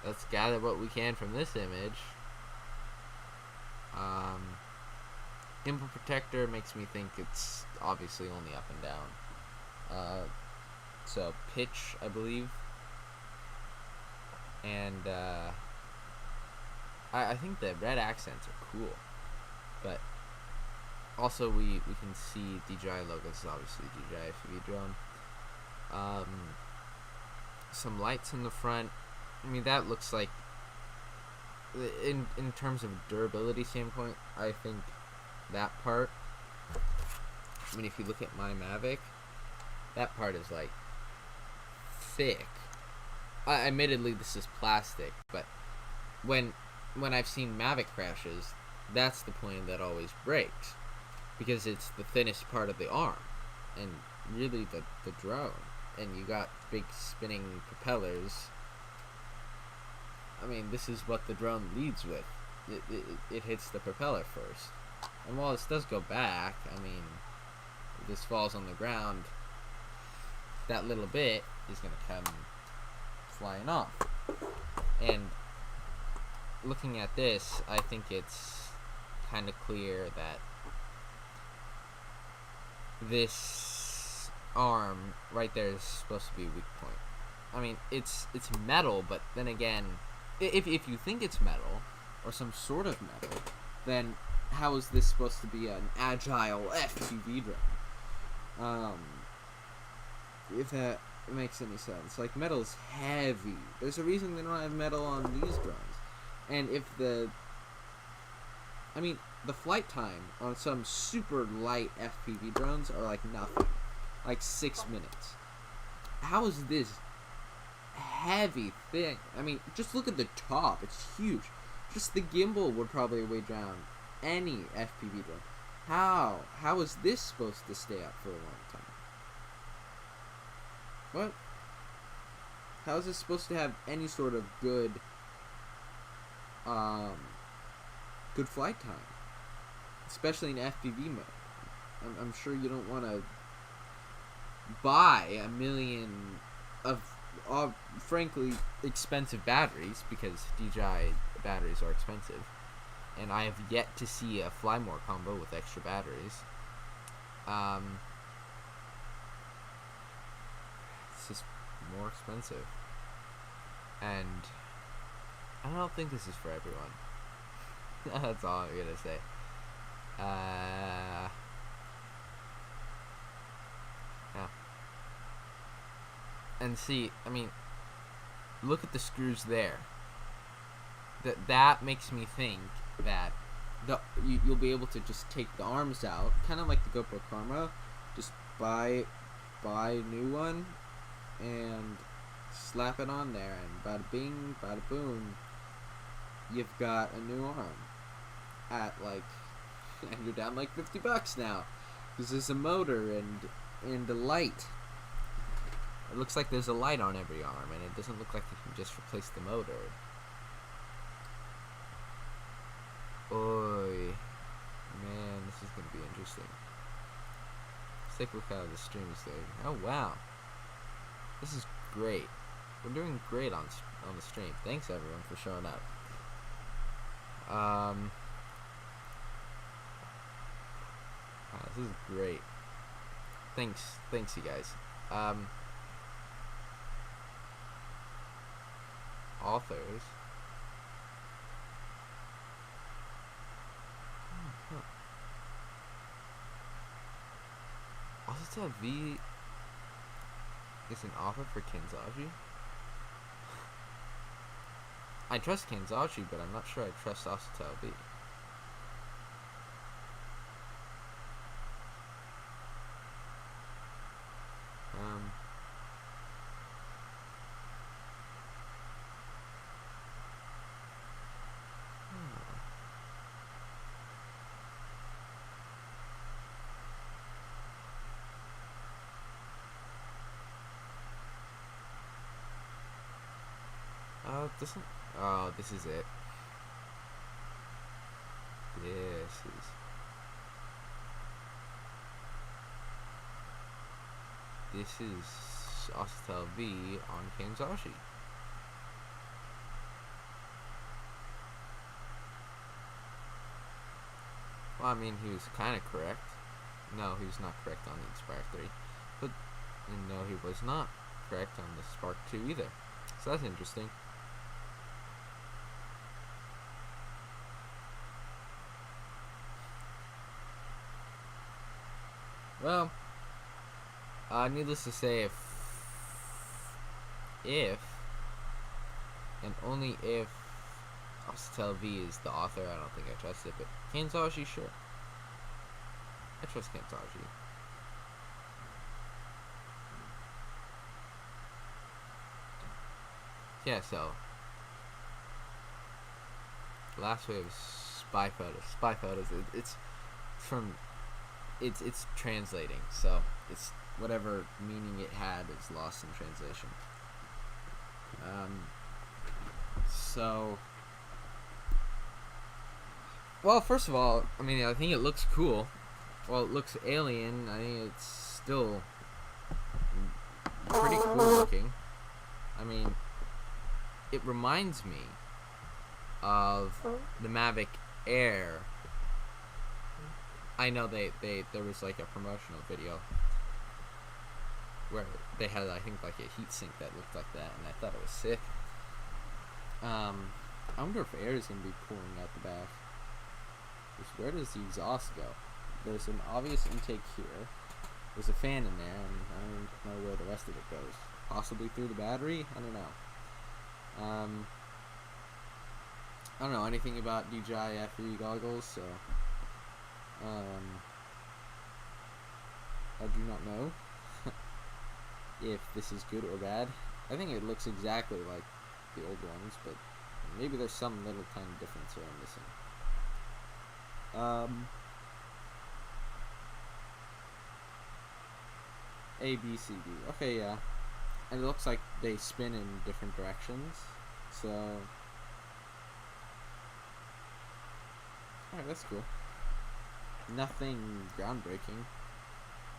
let's gather what we can from this image. Gimbal protector makes me think it's obviously only up and down. So pitch, I believe, and I think the red accents are cool, but also we can see DJI logos, obviously DJI FPV drone. Some lights in the front. I mean, that looks like, in terms of durability standpoint, I think that part, I mean, if you look at my Mavic, that part is like thick. Admittedly, this is plastic, but when I've seen Mavic crashes, that's the plane that always breaks, because it's the thinnest part of the arm, and really the drone, and you got big spinning propellers. I mean, this is what the drone leads with. It hits the propeller first. And while this does go back, I mean, if this falls on the ground, that little bit is going to come flying off. And looking at this, I think it's kind of clear that this arm right there is supposed to be a weak point. I mean, it's metal, but then again, if you think it's metal, or some sort of metal, then how is this supposed to be an agile FPV drone? If that makes any sense. Like, metal's heavy. There's a reason they don't have metal on these drones. And if the flight time on some super light FPV drones are like nothing. Like 6 minutes. How is this heavy thing? I mean, just look at the top. It's huge. Just the gimbal would probably weigh down any FPV drone. How is this supposed to stay up for a long time? What? How is this supposed to have any sort of good flight time? Especially in FPV mode. I'm sure you don't want to buy 1 million of frankly expensive batteries, because DJI batteries are expensive, and I have yet to see a Fly More combo with extra batteries. It's just more expensive, and I don't think this is for everyone. That's all I'm gonna say. Yeah. And see, I mean, look at the screws there. That makes me think that you'll be able to just take the arms out, kind of like the GoPro Karma. Just buy a new one and slap it on there, and bada bing, bada boom, you've got a new arm at like, and you're down like $50 now, because there's a motor and a light. It looks like there's a light on every arm, and it doesn't look like you can just replace the motor. Oy. Man, this is going to be interesting. Let's take a look how the stream is doing. Oh, wow. This is great. We're doing great on the stream. Thanks, everyone, for showing up. Wow, this is great. Thanks, you guys. authors. Ausitel V is an author for Kenzaji? I trust Kenzaji, but I'm not sure I trust Ausitel V. Doesn't. Oh, this is it. This is Ausitel V on Kenzaji. Well, I mean, he was kind of correct. No, he was not correct on the Spark 3. But, no, he was not correct on the Spark 2 either. So that's interesting. Well, needless to say, if and only if Ausitel V is the author, I don't think I trust it, but Kenzaji, sure. I trust Kenzaji. Yeah, so last wave of spy photos. It's translating, so it's whatever meaning it had is lost in translation. So, well, first of all, I mean, I think it looks cool. Well, it looks alien. I think it's still pretty cool looking. I mean, it reminds me of the Mavic Air. I know there was like a promotional video where they had, I think, like a heatsink that looked like that, and I thought it was sick. I wonder if air is going to be pouring out the back. Just where does the exhaust go? There's an obvious intake here. There's a fan in there, and I don't know where the rest of it goes. Possibly through the battery? I don't know. I don't know anything about DJI FPV goggles, so I do not know if this is good or bad. I think it looks exactly like the old ones, but maybe there's some little tiny difference here I'm missing. A, B, C, D. Okay, yeah. And it looks like they spin in different directions, so alright, that's cool. Nothing groundbreaking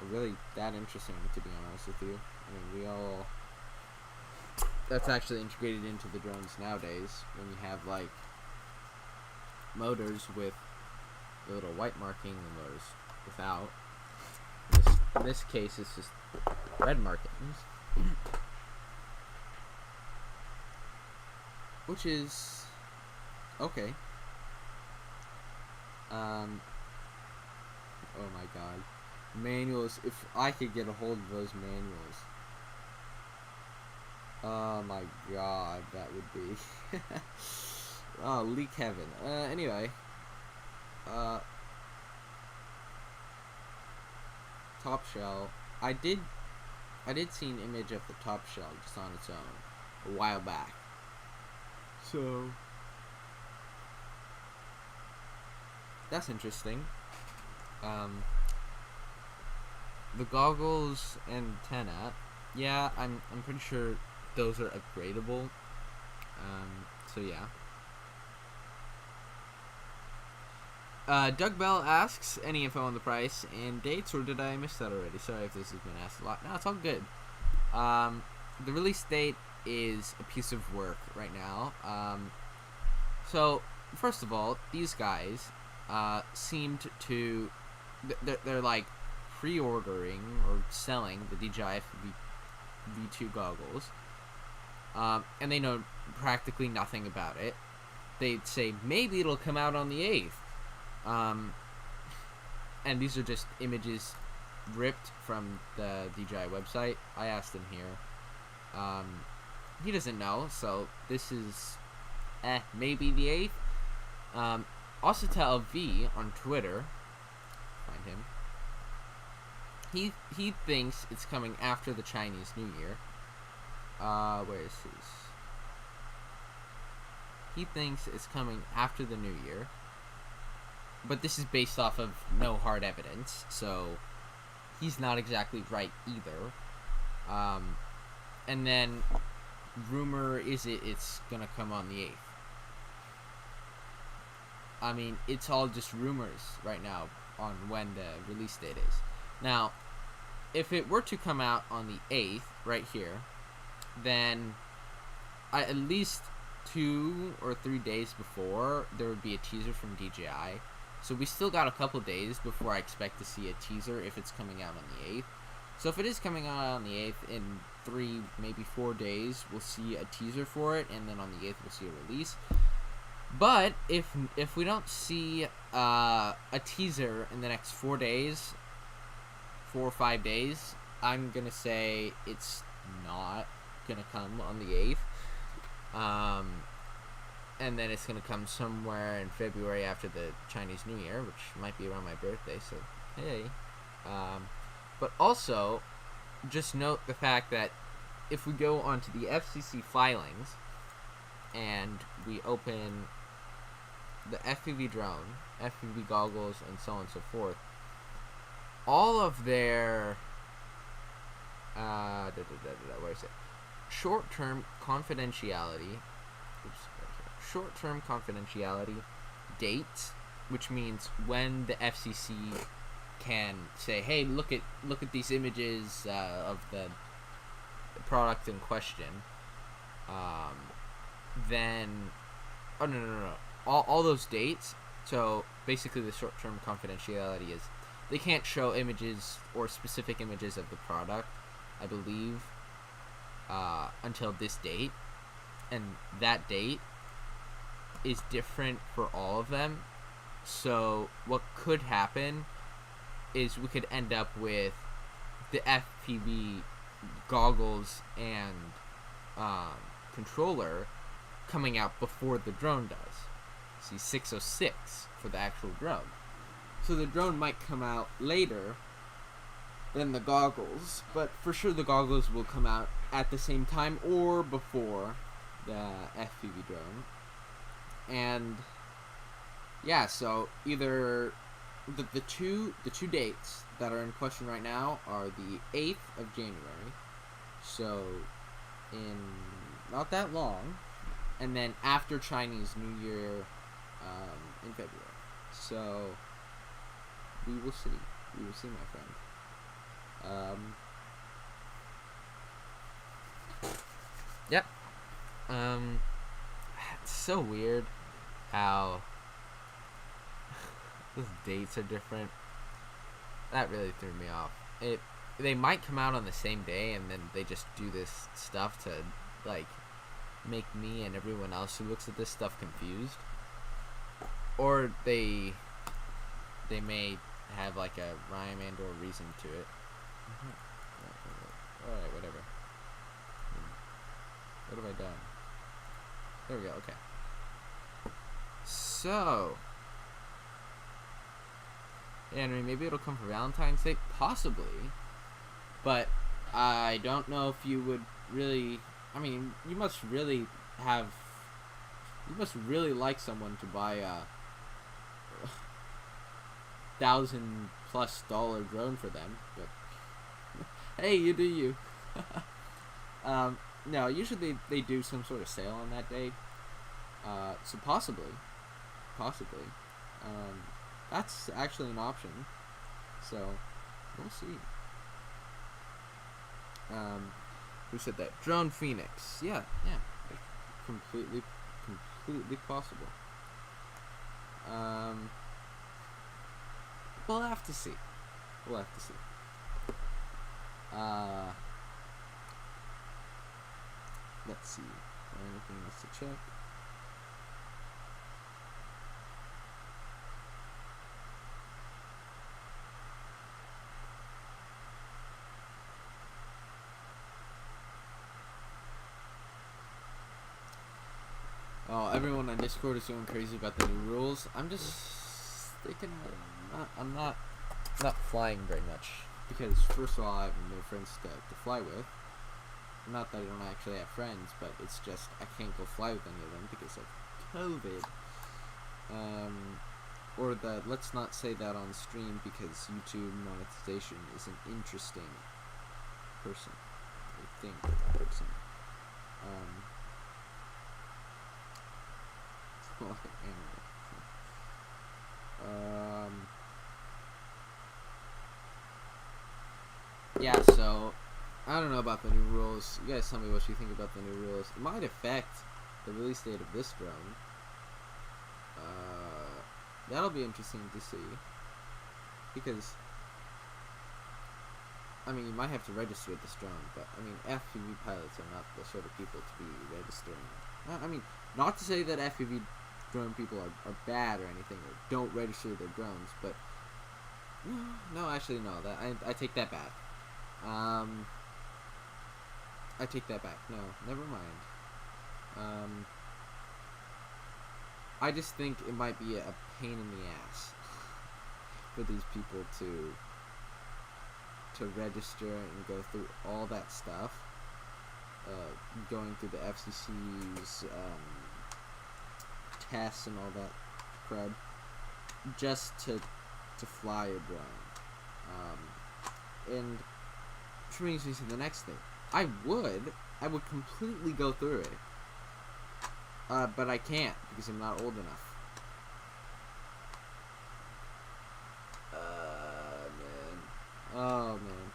or really that interesting, to be honest with you. I mean, that's actually integrated into the drones nowadays when you have like motors with the little white marking and motors without. In this case, it's just red markings, which is okay. Oh my god. Manuals. If I could get a hold of those manuals. Oh my god, that would be. Oh, leak heaven. Anyway. Top shell. I did see an image of the top shell just on its own a while back. So that's interesting. The goggles antenna, yeah, I'm pretty sure those are upgradable. So yeah. Doug Bell asks, any info on the price and dates, or did I miss that already? Sorry if this has been asked a lot. No, it's all good. The release date is a piece of work right now. So, first of all, these guys seemed to... They're like pre-ordering or selling the DJI V2 goggles. and they know practically nothing about it. They'd say maybe it'll come out on the 8th. And these are just images ripped from the DJI website. I asked him here. He doesn't know, so this is maybe the 8th. Ausitel V on Twitter, find him. He thinks it's coming after the Chinese New Year. Where is his? He thinks it's coming after the New Year. But this is based off of no hard evidence, so he's not exactly right either. And then, rumor is it's gonna come on the 8th. I mean, it's all just rumors right now on when the release date is. Now, if it were to come out on the 8th, right here, then at least 2 or 3 days before, there would be a teaser from DJI. So we still got a couple days before I expect to see a teaser if it's coming out on the 8th. So if it is coming out on the 8th, in 3, maybe 4 days, we'll see a teaser for it, and then on the 8th we'll see a release. But if we don't see a teaser in the next 4 days, 4 or 5 days, I'm gonna say it's not gonna come on the 8th. And then it's gonna come somewhere in February after the Chinese New Year, which might be around my birthday, so hey. But also, just note the fact that if we go onto the FCC filings and we open the FPV drone, FPV goggles, and so on and so forth, all of their where is it? Short-term confidentiality dates, which means when the FCC can say, hey, look at these images of the product in question, then no, all those dates. So basically the short-term confidentiality is they can't show images or specific images of the product, I believe, until this date, and that date is different for all of them. So what could happen is we could end up with the FPV goggles and controller coming out before the drone does. See, 606 for the actual drone. So the drone might come out later than the goggles, but for sure the goggles will come out at the same time or before the FPV drone. And yeah, so either the two dates that are in question right now are the 8th of January, so in not that long, and then after Chinese New Year in February. So we will see. We will see, my friend. Yep. It's so weird how those dates are different. That really threw me off. They might come out on the same day, and then they just do this stuff to like make me and everyone else who looks at this stuff confused. Or they may have like a rhyme and or reason to it. Alright, whatever. What have I done? There we go, okay. So, yeah, I mean, maybe it'll come for Valentine's Day, possibly, but I don't know if you would really, I mean, you must really like someone to buy a $1,000+ drone for them, but hey, you do you. No, usually they do some sort of sale on that day, so possibly, that's actually an option, so we'll see. Who said that? Drone Phoenix. Yeah, completely possible. We'll have to see. Let's see. Anything else to check? Oh, everyone on Discord is going crazy about the new rules. I'm just thinking I'm not flying very much because first of all I have no friends to fly with. Not that I don't actually have friends, but it's just I can't go fly with any of them because of COVID. Or that let's not say that on stream because YouTube monetization is an interesting person. I think person. Yeah, so I don't know about the new rules. You guys tell me what you think about the new rules. It might affect the release date of this drone. That'll be interesting to see. Because, I mean, you might have to register this drone, but, I mean, FPV pilots are not the sort of people to be registering. I mean, not to say that FPV drone people are bad or anything, or don't register their drones, but, no, actually, no, I take that back. I take that back. No, never mind. I just think it might be a pain in the ass for these people to register and go through all that stuff. Going through the FCC's tests and all that crud, just to fly a drone. And which brings me to the next thing. I would completely go through it. But I can't because I'm not old enough. Man. Oh, man.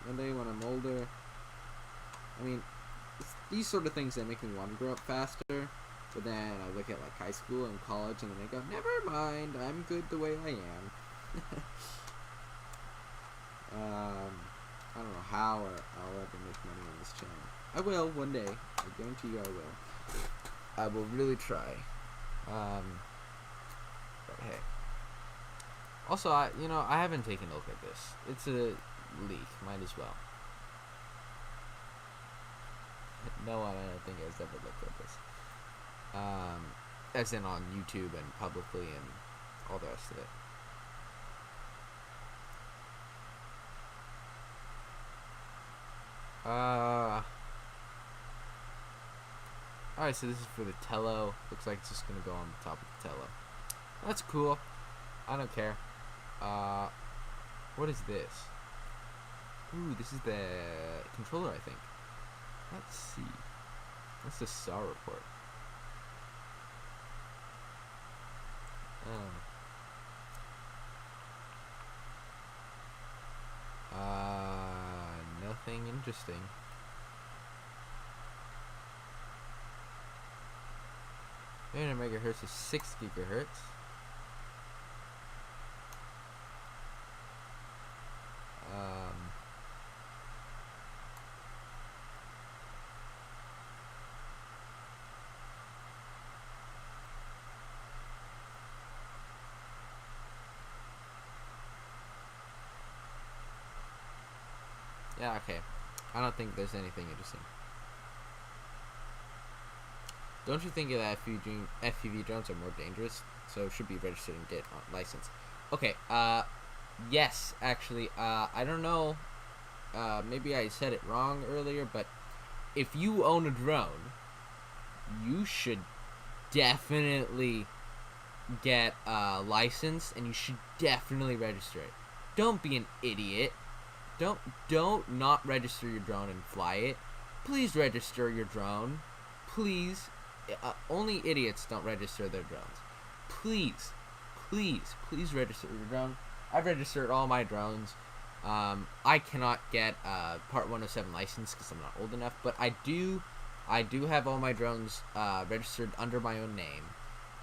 One day when I'm older, I mean, it's these sort of things that make me want to grow up faster. But then I look at like high school and college, and then I go, never mind, I'm good the way I am. I don't know how or I'll ever make money on this channel. I will one day. I guarantee you I will. I will really try. But hey. Also, I haven't taken a look at this. It's a leak. Might as well. No one, I don't think, has ever looked at this. As in on YouTube and publicly and all the rest of it. Alright, so this is for the Tello. Looks like it's just gonna go on the top of the Tello. That's cool. I don't care. What is this? Ooh, this is the controller, I think. Let's see. What's the SAR report? Nothing interesting. 300 megahertz is 6 gigahertz. Yeah, okay. I don't think there's anything interesting. Don't you think that FPV drones are more dangerous? So should be registered and get a license. Okay, yes, actually, I don't know, maybe I said it wrong earlier, but if you own a drone, you should definitely get a license, and you should definitely register it. Don't be an idiot. Don't not register your drone and fly it. Please register your drone. Please. Only idiots don't register their drones. Please register your drone. I've registered all my drones. I cannot get a Part 107 license because I'm not old enough, but I do have all my drones registered under my own name.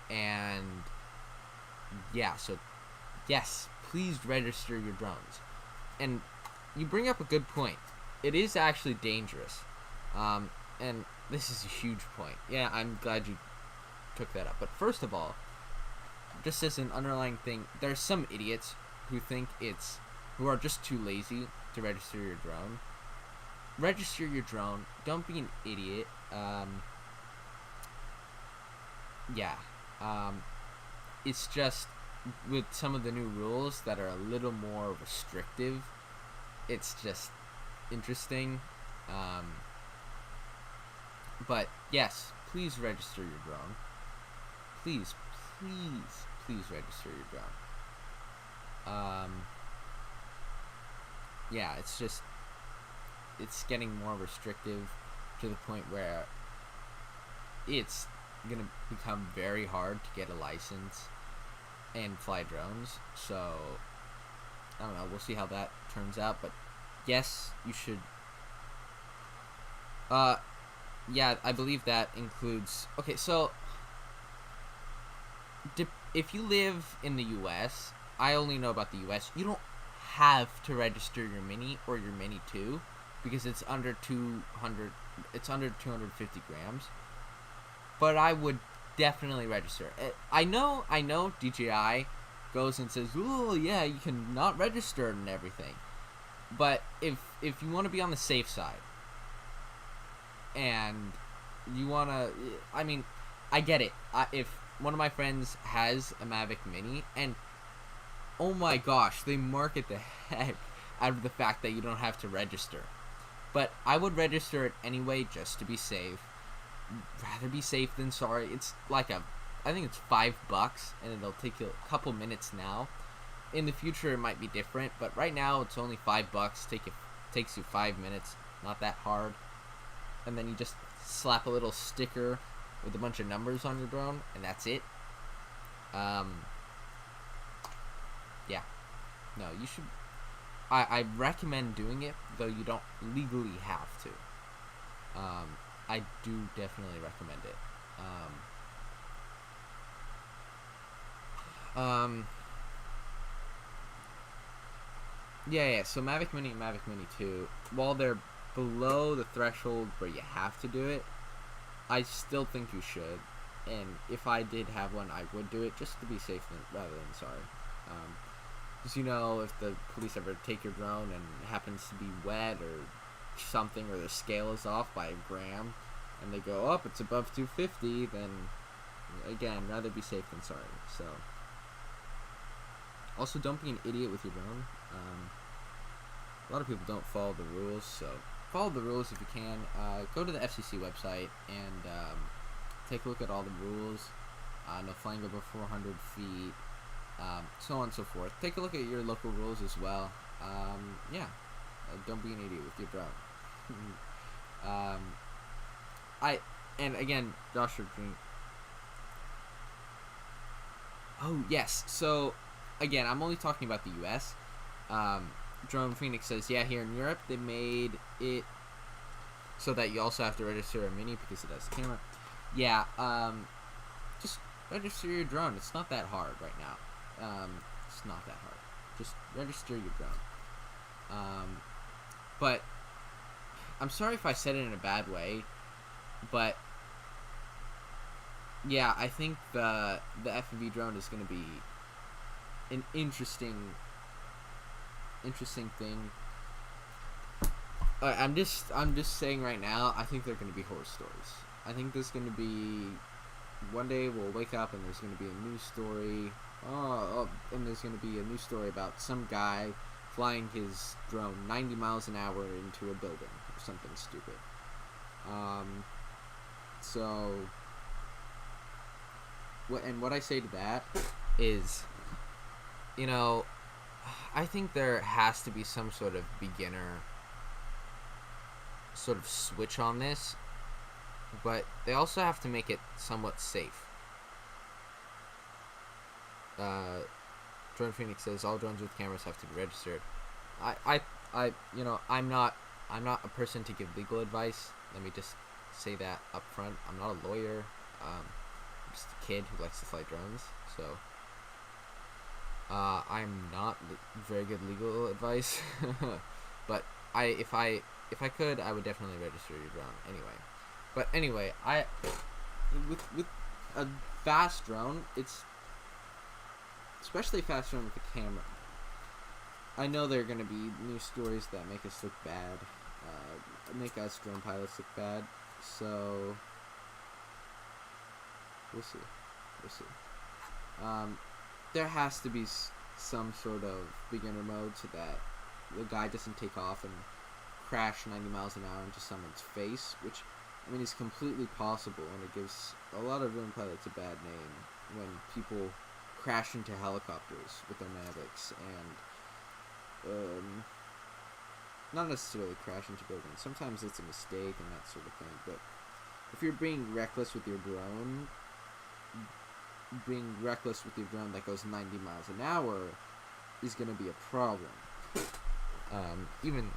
And yeah, so yes, please register your drones. And you bring up a good point. It is actually dangerous. and this is a huge point. Yeah, I'm glad you took that up. But first of all, just as an underlying thing, there's some idiots who who are just too lazy to register your drone. Register your drone. Don't be an idiot. Yeah. It's just with some of the new rules that are a little more restrictive. It's just interesting. But yes, please register your drone. Please, please, please register your drone. Yeah, it's getting more restrictive to the point where it's gonna become very hard to get a license and fly drones. So I don't know, we'll see how that turns out, but yes, you should. Yeah, I believe that includes. Okay, so if you live in the U.S., I only know about the U.S. You don't have to register your Mini or your Mini 2 because it's under 200. It's under 250 grams. But I would definitely register. I know DJI goes and says, "Oh yeah, you can not register and everything." But if you want to be on the safe side, and you want to, I mean, I get it. If one of my friends has a Mavic Mini, and oh my gosh, they market the heck out of the fact that you don't have to register. But I would register it anyway just to be safe. Rather be safe than sorry. It's like I think it's $5, and it'll take you a couple minutes now. In the future, it might be different, but right now it's only $5. Takes you 5 minutes. Not that hard. And then you just slap a little sticker with a bunch of numbers on your drone, and that's it. Yeah. No, you should. I recommend doing it, though you don't legally have to. I do definitely recommend it. Yeah, so Mavic Mini and Mavic Mini 2, while they're below the threshold where you have to do it, I still think you should. And if I did have one, I would do it just to be safe rather than sorry. Because if the police ever take your drone and it happens to be wet or something, or the scale is off by a gram, and they go up, it's above 250, then again, rather be safe than sorry. So, also don't be an idiot with your drone. A lot of people don't follow the rules, so follow the rules if you can. Go to the FCC website and take a look at all the rules. No flying over 400 feet, so on and so forth. Take a look at your local rules as well. Yeah, don't be an idiot with your drone. And again, Joshua Green. Oh yes, so again, I'm only talking about the U.S. Drone Phoenix says, yeah, here in Europe they made it so that you also have to register a Mini because it has a camera. Yeah, just register your drone. It's not that hard right now. It's not that hard. Just register your drone. But I'm sorry if I said it in a bad way, but yeah, I think the FPV drone is going to be an interesting thing. I'm just saying right now, I think they're going to be horror stories. I think there's going to be, one day we'll wake up and there's going to be a news story. And there's going to be a news story about some guy flying his drone 90 miles an hour into a building or something stupid. So, what I say to that is, I think there has to be some sort of beginner sort of switch on this, but they also have to make it somewhat safe. Drone Phoenix says all drones with cameras have to be registered. I'm not a person to give legal advice. Let me just say that up front. I'm not a lawyer. I'm just a kid who likes to fly drones. So I'm not very good legal advice. But if I could, I would definitely register your drone anyway. But anyway, with a fast drone, it's especially fast drone with the camera. I know there are going to be news stories that make us look bad, make us drone pilots look bad. So we'll see. We'll see. There has to be some sort of beginner mode so that the guy doesn't take off and crash 90 miles an hour into someone's face, which, I mean, is completely possible, and it gives a lot of drone pilots a bad name when people crash into helicopters with their Mavics and not necessarily crash into buildings. Sometimes it's a mistake and that sort of thing, but if you're being reckless with your drone, that goes 90 miles an hour is going to be a problem. Even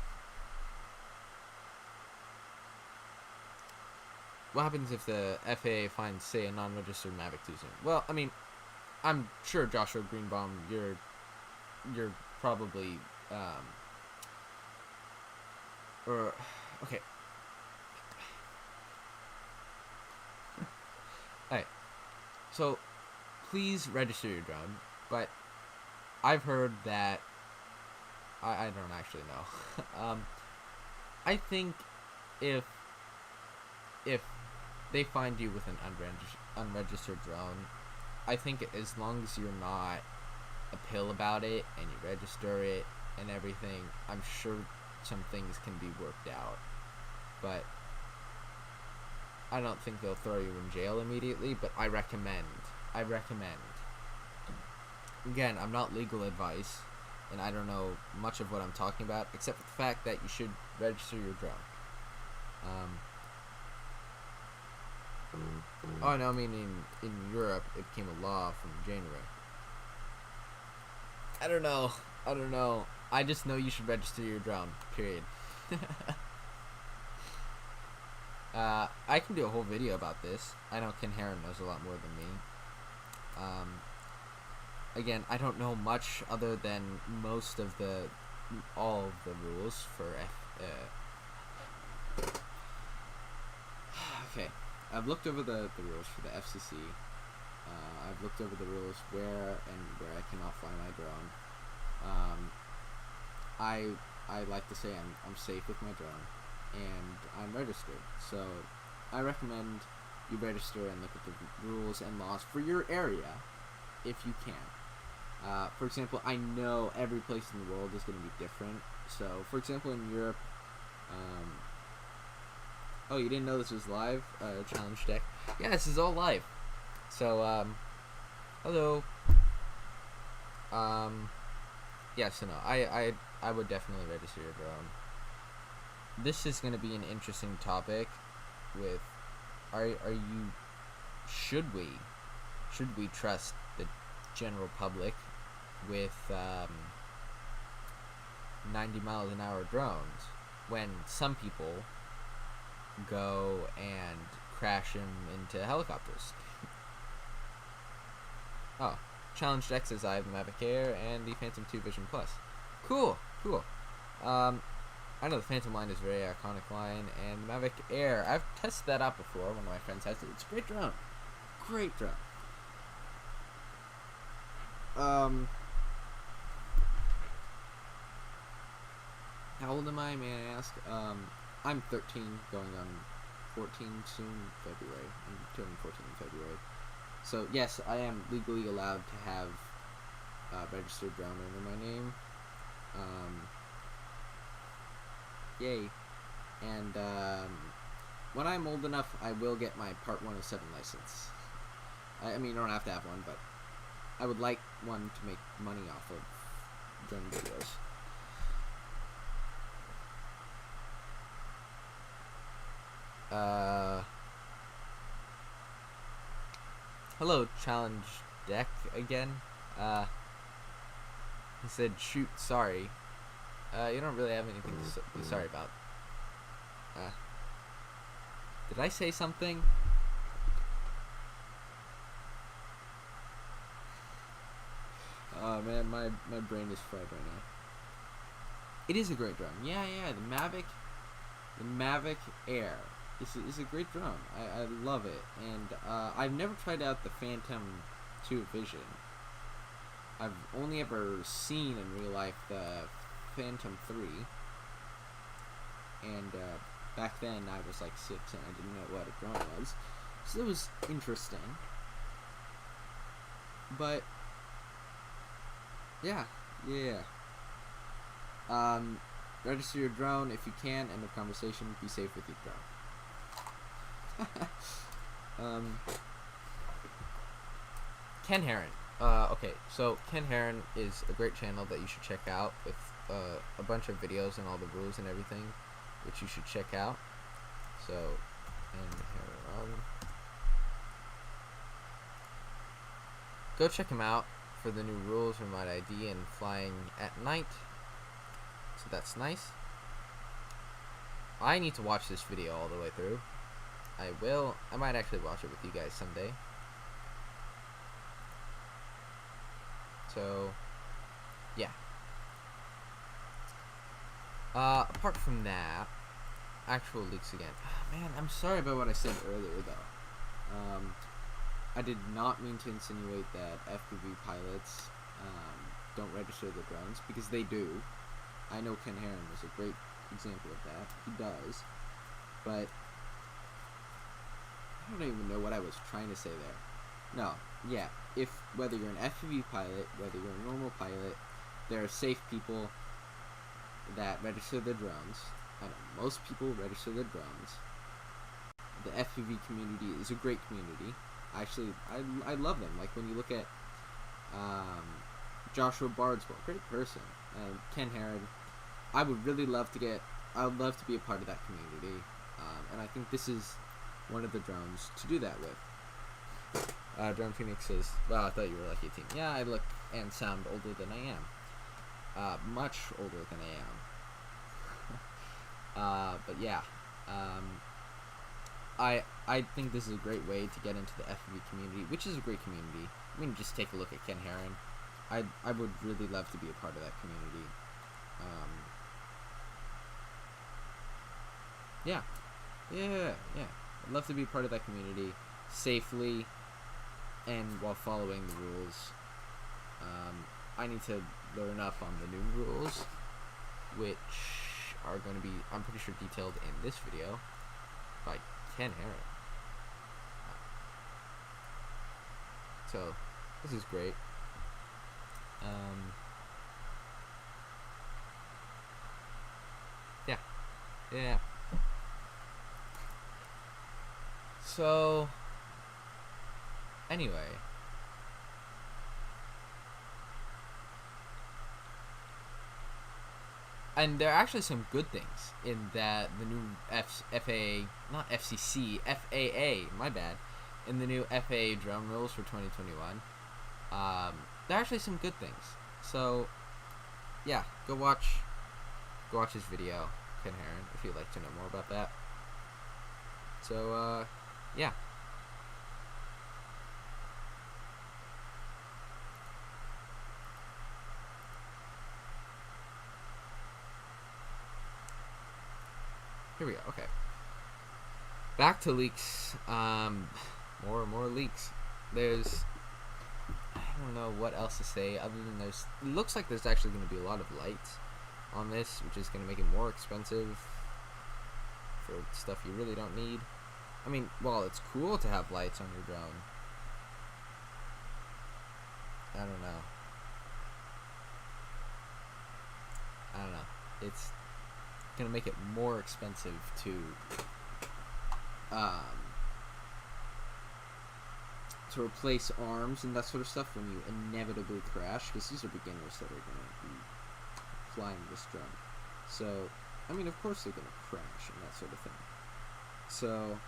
what happens if the FAA finds, say, a non-registered Mavic too soon? Well, I mean, I'm sure Joshua Greenbaum, you're probably okay. Alright, so please register your drone, but I've heard that I don't actually know. I think if they find you with an unregistered drone, I think as long as you're not a pill about it and you register it and everything, I'm sure some things can be worked out. But I don't think they'll throw you in jail immediately, but I recommend. Again, I'm not legal advice, and I don't know much of what I'm talking about, except for the fact that you should register your drone. Oh no, I mean in Europe it became a law from January. I don't know. I just know you should register your drone. Period. I can do a whole video about this. I know Ken Heron knows a lot more than me. Again, I don't know much other than all of the rules for okay. I've looked over the rules for the FCC. I've looked over the rules where I cannot fly my drone. I like to say I'm safe with my drone, and I'm registered. So I recommend you register and look at the rules and laws for your area if you can. For example, I know every place in the world is going to be different. So, for example, in Europe, oh, you didn't know this was live? Challenge deck. Yeah, this is all live. So, hello. Yeah, so no, I would definitely register your drone. This is going to be an interesting topic with, should we trust the general public with 90 miles an hour drones when some people go and crash them into helicopters? Oh, Challenge X says I have the Mavic Air and the Phantom 2 Vision Plus. Cool. I know the Phantom line is a very iconic line, and the Mavic Air, I've tested that out before. One of my friends has it. It's a great drone. How old am I, may I ask? I'm 13, going on 14 soon, February. I'm turning 14 in February. So, yes, I am legally allowed to have a registered drone under my name. Yay. And when I'm old enough, I will get my Part 107 license. I mean, I don't have to have one, but I would like one to make money off of drone videos. Hello, Challenge Deck again. He said, shoot, sorry. You don't really have anything to be sorry about. Did I say something? Oh man, my brain is fried right now. It is a great drone. Yeah, the Mavic Air is a great drone. I love it, and I've never tried out the Phantom 2 Vision. I've only ever seen in real life the Phantom 3, and back then I was like 6 and I didn't know what a drone was, so it was interesting. But yeah. Register your drone if you can. End of conversation. Be safe with your drone. Ken Heron. Okay, so Ken Heron is a great channel that you should check out with a bunch of videos and all the rules and everything, which you should check out. So, Ken Heron. Go check him out for the new rules, remote ID, and flying at night. So that's nice. I need to watch this video all the way through. I might actually watch it with you guys someday. So, yeah. Apart from that, actual leaks again. Oh, man, I'm sorry about what I said earlier, though. I did not mean to insinuate that FPV pilots don't register their drones, because they do. I know Ken Heron is a great example of that. He does. But I don't even know what I was trying to say there. No, yeah, whether you're an FPV pilot, whether you're a normal pilot, there are safe people that register their drones. I know most people register their drones. The FPV community is a great community. Actually, I love them. Like when you look at Joshua Bardswell, great person, and Ken Heron. I would love to be a part of that community, and I think this is one of the drones to do that with. Drone Phoenix says, "Wow, I thought you were like 18." Yeah, I look and sound older than I am. Much older than I am. But yeah, I think this is a great way to get into the FPV community, which is a great community. I mean, just take a look at Ken Heron. I would really love to be a part of that community. Yeah. I'd love to be part of that community safely and while following the rules. I need to learn up on the new rules, which are going to be, I'm pretty sure, detailed in this video by Ken Heron. So, this is great. Yeah. So, anyway. And there are actually some good things in that the new FAA, my bad, in the new FAA drone rules for 2021. There are actually some good things. So, yeah, go watch his video, Ken Heron, if you'd like to know more about that. So, yeah. Here we go. Okay. Back to leaks. More leaks. There's, I don't know what else to say other than it looks like there's actually going to be a lot of lights on this, which is going to make it more expensive for stuff you really don't need. I mean, well, it's cool to have lights on your drone. I don't know. It's gonna make it more expensive to replace arms and that sort of stuff when you inevitably crash, because these are beginners that are gonna be flying this drone. So, I mean, of course they're gonna crash and that sort of thing. So,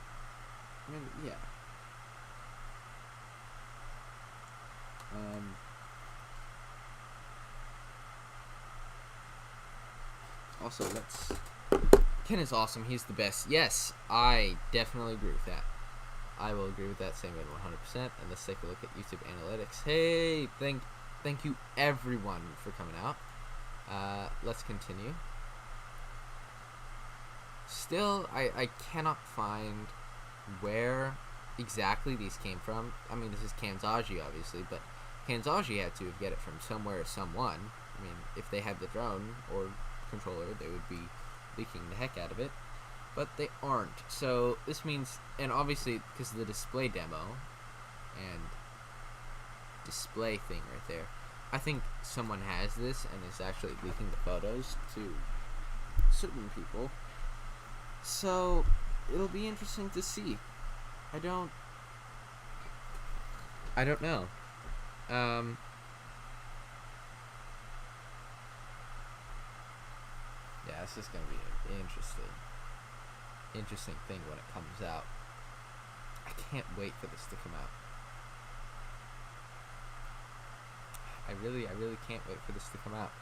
I mean, yeah. Also, Ken is awesome. He's the best. Yes, I definitely agree with that. I will agree with that statement 100%. And let's take a look at YouTube analytics. Hey, thank you everyone for coming out. Let's continue. Still, I cannot find where exactly these came from. I mean, this is Kanzashi, obviously, but Kanzashi had to get it from somewhere or someone. I mean, if they had the drone or controller, they would be leaking the heck out of it. But they aren't. So this means, and obviously, because of the display demo and display thing right there, I think someone has this and is actually leaking the photos to certain people. So it'll be interesting to see. I don't know. Yeah, it's just gonna be an interesting thing when it comes out. I can't wait for this to come out. I really can't wait for this to come out.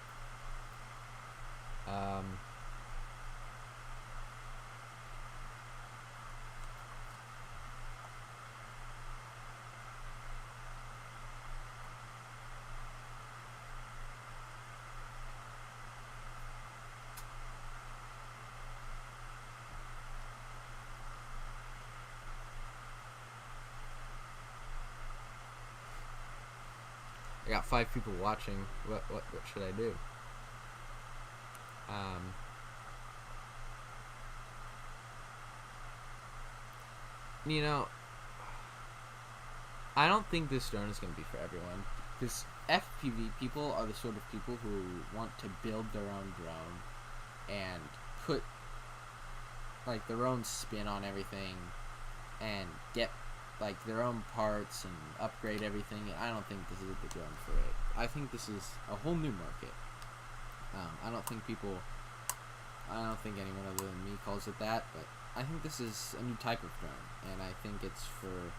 I got 5 people watching. What should I do? You know, I don't think this drone is going to be for everyone, because FPV people are the sort of people who want to build their own drone and put like their own spin on everything and get like their own parts and upgrade everything, and I don't think this is the drone for it. I think this is a whole new market. I don't think anyone other than me calls it that, but I think this is a new type of drone, and I think it's for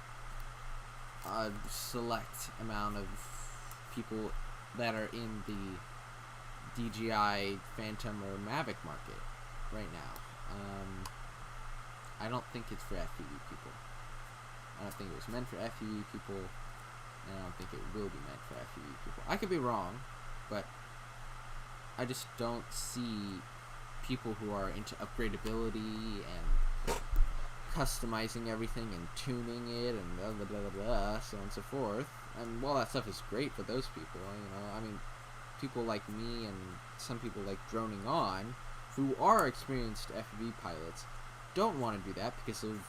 a select amount of people that are in the DJI Phantom or Mavic market right now. I don't think it's for FPV people. I don't think it was meant for FPV people, and I don't think it will be meant for FPV people. I could be wrong, but I just don't see people who are into upgradability and customizing everything and tuning it and blah blah blah blah blah, so on and so forth. And while that stuff is great for those people, I mean, people like me and some people like Droning On, who are experienced FPV pilots, don't want to do that because of,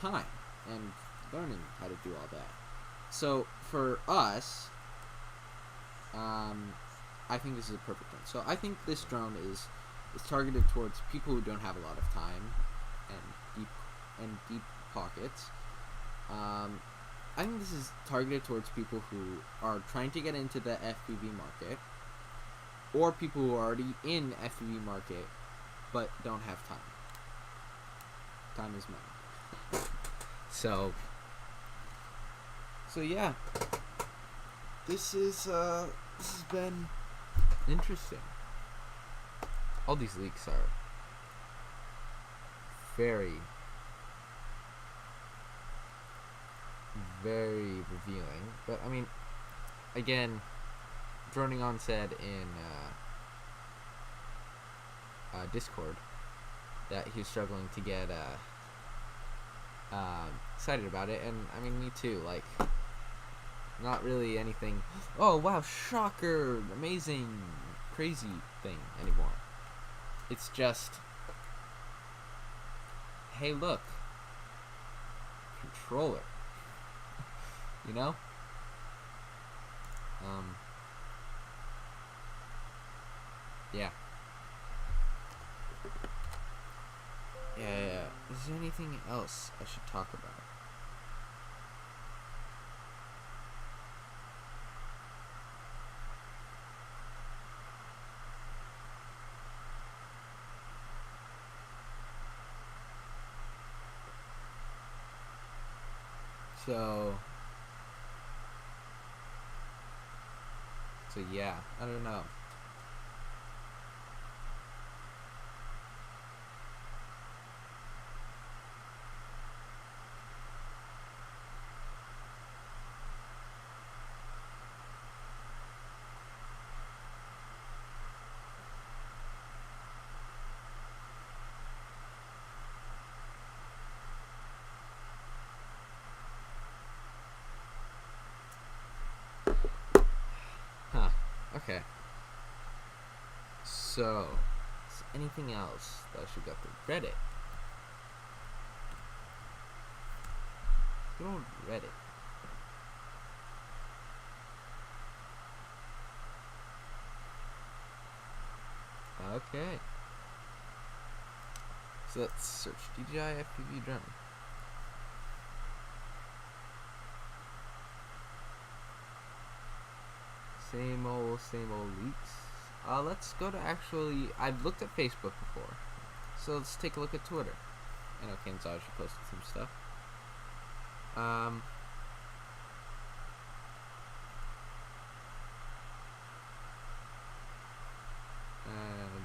time and learning how to do all that. So for us, I think this is a perfect one. So I think this drone is targeted towards people who don't have a lot of time and deep pockets. I think this is targeted towards people who are trying to get into the FPV market, or people who are already in FPV market but don't have time. Time is money. So yeah, this has been interesting. All these leaks are very, very revealing. But I mean, again, Droning On said in Discord that he was struggling to get excited about it, and I mean, me too. Like, not really anything, oh wow, shocker, amazing, crazy thing anymore. It's just, hey look, controller. Yeah. Yeah. Is there anything else I should talk about? So yeah, I don't know. Okay. So, is anything else that I should go through? Reddit. Good old Reddit. Okay. So let's search DJI FPV drone. Same old leaks. Let's go to actually. I've looked at Facebook before, so let's take a look at Twitter. I know Kenzaj posted some stuff. And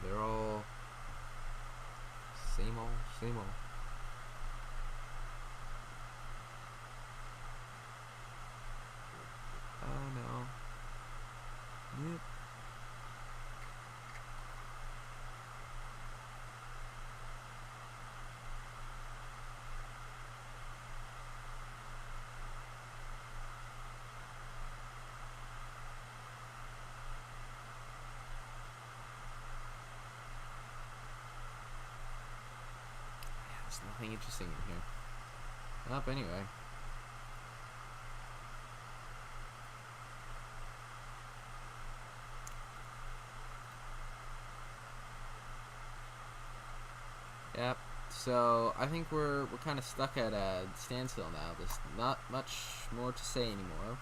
they're all same old. Oh no. Yep. There's nothing interesting in here. Up anyway. Yep. So I think we're kind of stuck at a standstill now. There's not much more to say anymore,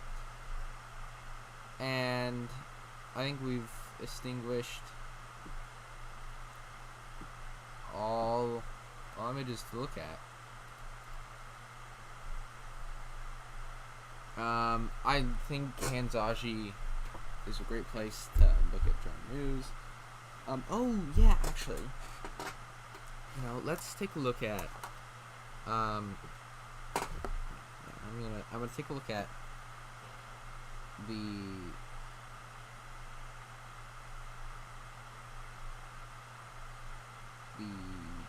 and I think we've extinguished all images to look at. I think Kanzashi is a great place to look at drone news. Oh yeah, actually. Let's take a look at. I'm gonna take a look at the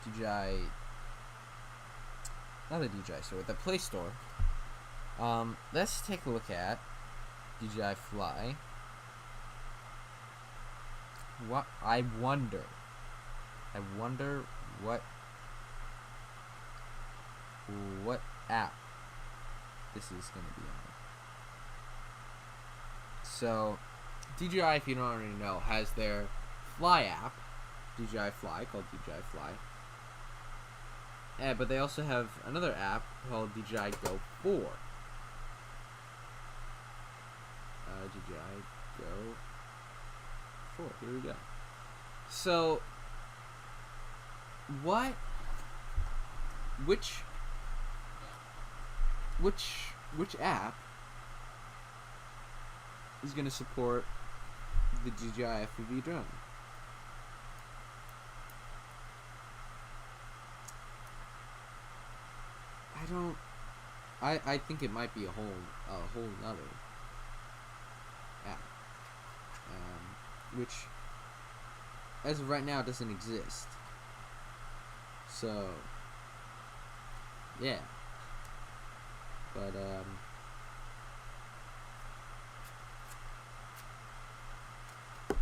DJI, not the DJI store, the Play Store. Let's take a look at DJI Fly. What I wonder what app this is going to be on. So, DJI, if you don't already know, has their Fly app, DJI Fly, called DJI Fly. But they also have another app called DJI Go 4. DJI Go 4. Here we go. So, which app is going to support the DJI FPV drone? I think it might be a whole nother app, which as of right now doesn't exist. So yeah, but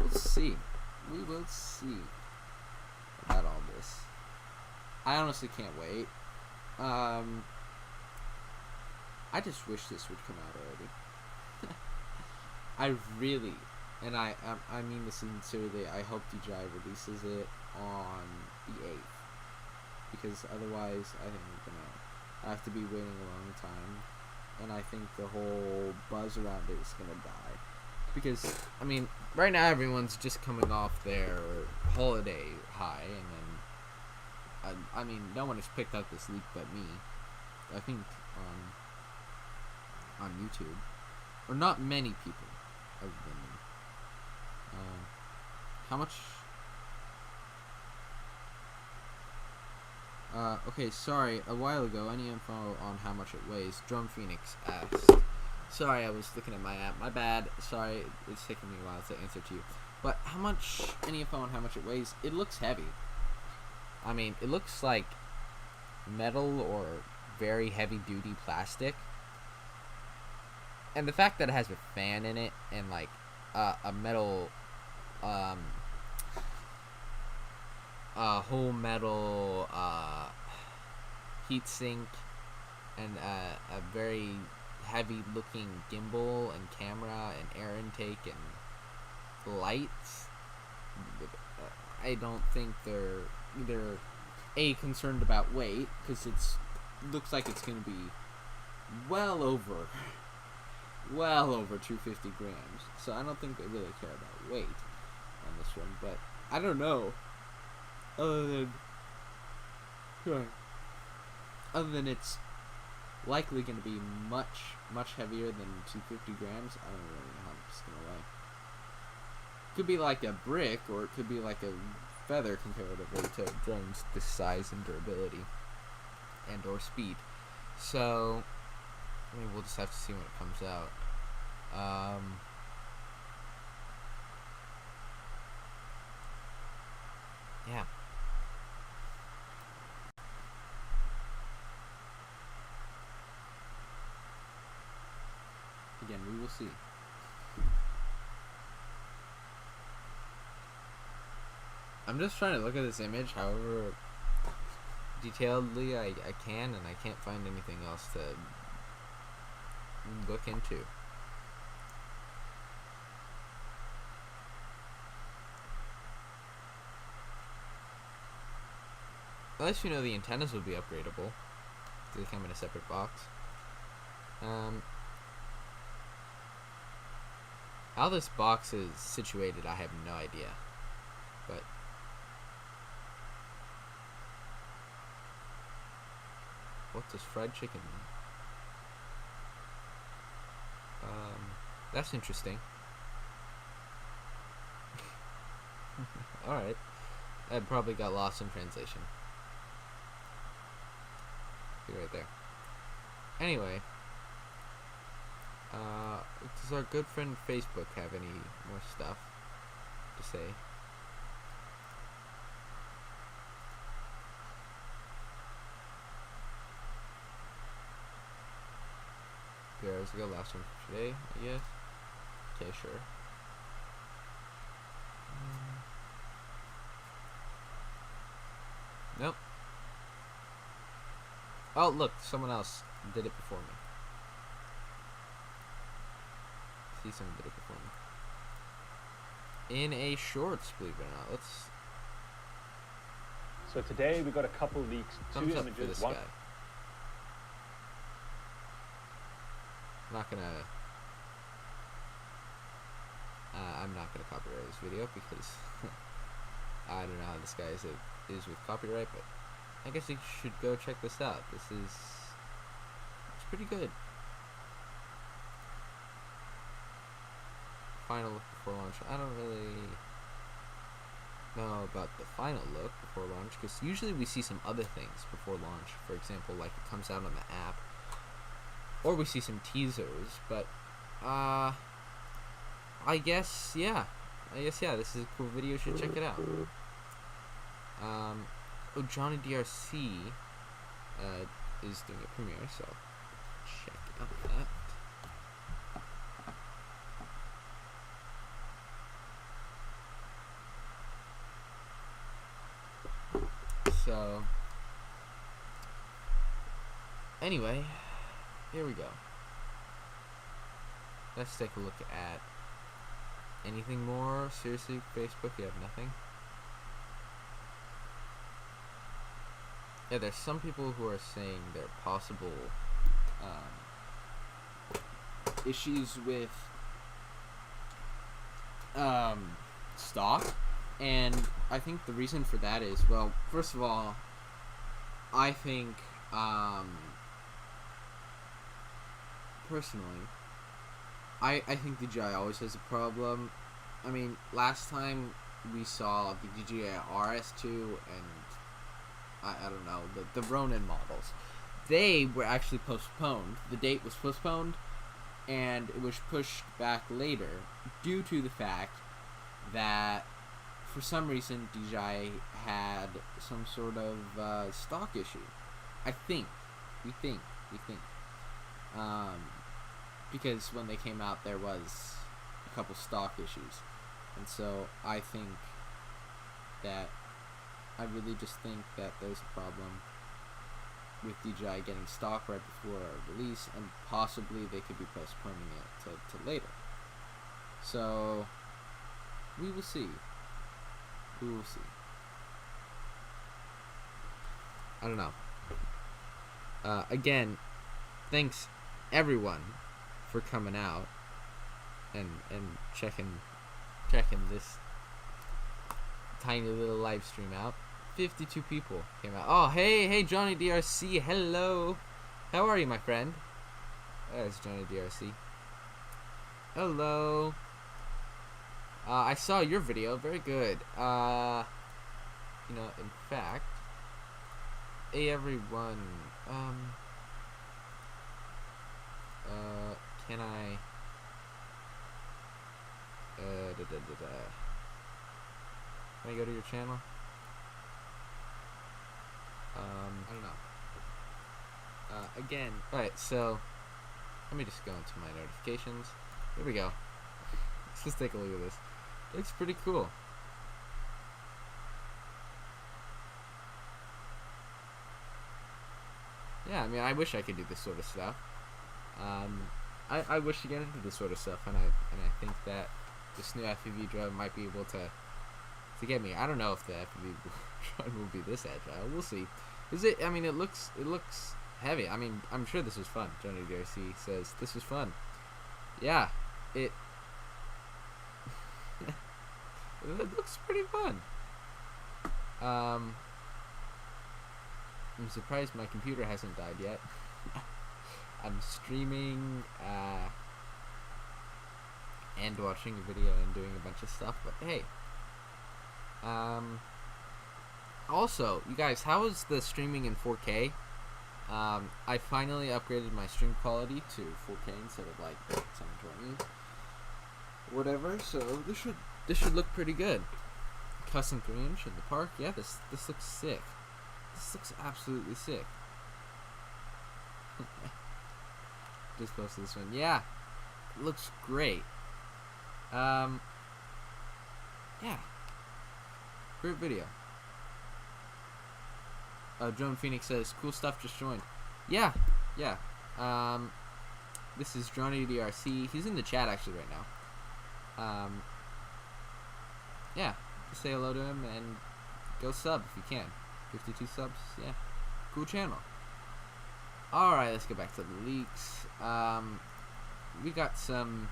we'll see. We will see about all this. I honestly can't wait. I just wish this would come out already. I really, and I mean this sincerely, I hope DJI releases it on the 8th. Because otherwise, I think we're gonna have to be waiting a long time. And I think the whole buzz around it is gonna die. Because, I mean, right now everyone's just coming off their holiday high, and then, I mean, no one has picked up this leak but me. I think, on YouTube. Or not many people, other than me. How much... okay, sorry, a while ago, any info on how much it weighs? Drone Phoenix asked. Sorry, I was looking at my app, my bad. Sorry, it's taking me a while to answer to you. But any info on how much it weighs? It looks heavy. I mean, it looks like metal or very heavy-duty plastic. And the fact that it has a fan in it and, like, a metal, a whole metal heat sink, and a very heavy looking gimbal and camera and air intake and lights. I don't think they're concerned about weight, because it's looks like it's going to be well over 250 grams. So I don't think they really care about weight on this one. But I don't know. Other than it's likely going to be much heavier than 250 grams. I don't really know how much it's going to weigh. Could be like a brick, or it could be like a feather comparatively to drones this size and durability and or speed. So I mean, we'll just have to see when it comes out. Yeah. Again, we will see. I'm just trying to look at this image however detailedly I can, and I can't find anything else to look into. At least you know the antennas will be upgradable. They come in a separate box. How this box is situated, I have no idea. But what does fried chicken mean? That's interesting. Alright. That probably got lost in translation. Be right there. Anyway. Does our good friend Facebook have any more stuff to say? 3 hours ago, last one for today, I guess. Okay, sure. Nope. Oh, look, someone else did it before me. See, someone did it before me. In a shorts, believe it or not. Let's.
So today we got a couple leaks, two
Thumbs up
images.
for this
One.
guy. I'm not gonna copyright this video because I don't know how this guy is with copyright, but I guess you should go check this out. It's pretty good. Final look before launch. I don't really know about the final look before launch, because usually we see some other things before launch. For example, like it comes out on the app, or we see some teasers. But I guess yeah, this is a cool video. You should check it out. Oh, Johnny DRC is doing a premiere, so check out that. So, anyway, here we go. Let's take a look at anything more. Seriously, Facebook, you have nothing? Yeah, there's some people who are saying there are possible issues with stock. And I think the reason for that is, well, first of all, I think, personally, I think DJI always has a problem. I mean, last time we saw the DJI RS2 and, I don't know, the Ronin models, they were actually postponed. The date was postponed, and it was pushed back later due to the fact that for some reason DJI had some sort of stock issue. I think. We think. Because when they came out, there was a couple stock issues, and so I really just think that there's a problem with DJI getting stock right before a release, and possibly they could be postponing it to later. So we will see. We will see. I don't know. Again, thanks everyone for coming out and checking this tiny little live stream out. 52 people came out. Oh, hey Johnny DRC, hello. How are you, my friend? There's Johnny DRC. Hello. I saw your video. Very good. In fact, hey everyone. Can I? Can I go to your channel? I don't know. Again, alright, so let me just go into my notifications. Here we go. Let's just take a look at this. It looks pretty cool. Yeah, I mean, I wish I could do this sort of stuff. I wish to get into this sort of stuff, and I think that this new FPV drone might be able to get me. I don't know if the FPV drone will be this agile. We'll see. Is it? I mean, it looks heavy. I mean, I'm sure this was fun. Johnny DRC says this was fun. Yeah, it looks pretty fun. I'm surprised my computer hasn't died yet. I'm streaming and watching a video and doing a bunch of stuff, but hey. Also, you guys, how is the streaming in 4K? I finally upgraded my stream quality to 4K instead of like 720, whatever. So this should look pretty good. Custom 3-inch in the park. Yeah, this looks sick. This looks absolutely sick. Just posted this one. Yeah, it looks great. Yeah, great video. Drone Phoenix says, cool stuff, just joined. Yeah. This is Johnny DRC. He's in the chat actually right now. Yeah, just say hello to him and go sub if you can. 52 subs, yeah. Cool channel. Alright, let's go back to the leaks. We got some...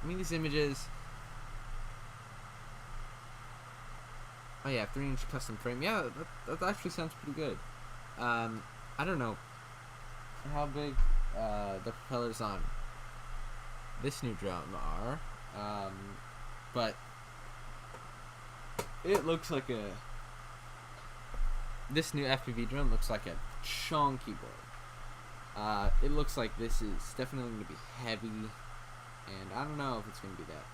I mean, these images... Oh yeah, 3-inch custom frame. Yeah, that actually sounds pretty good. I don't know how big the propellers on this new drone are, but it looks like this new FPV drone looks like a chunky board. It looks like this is definitely going to be heavy, and I don't know if it's going to be that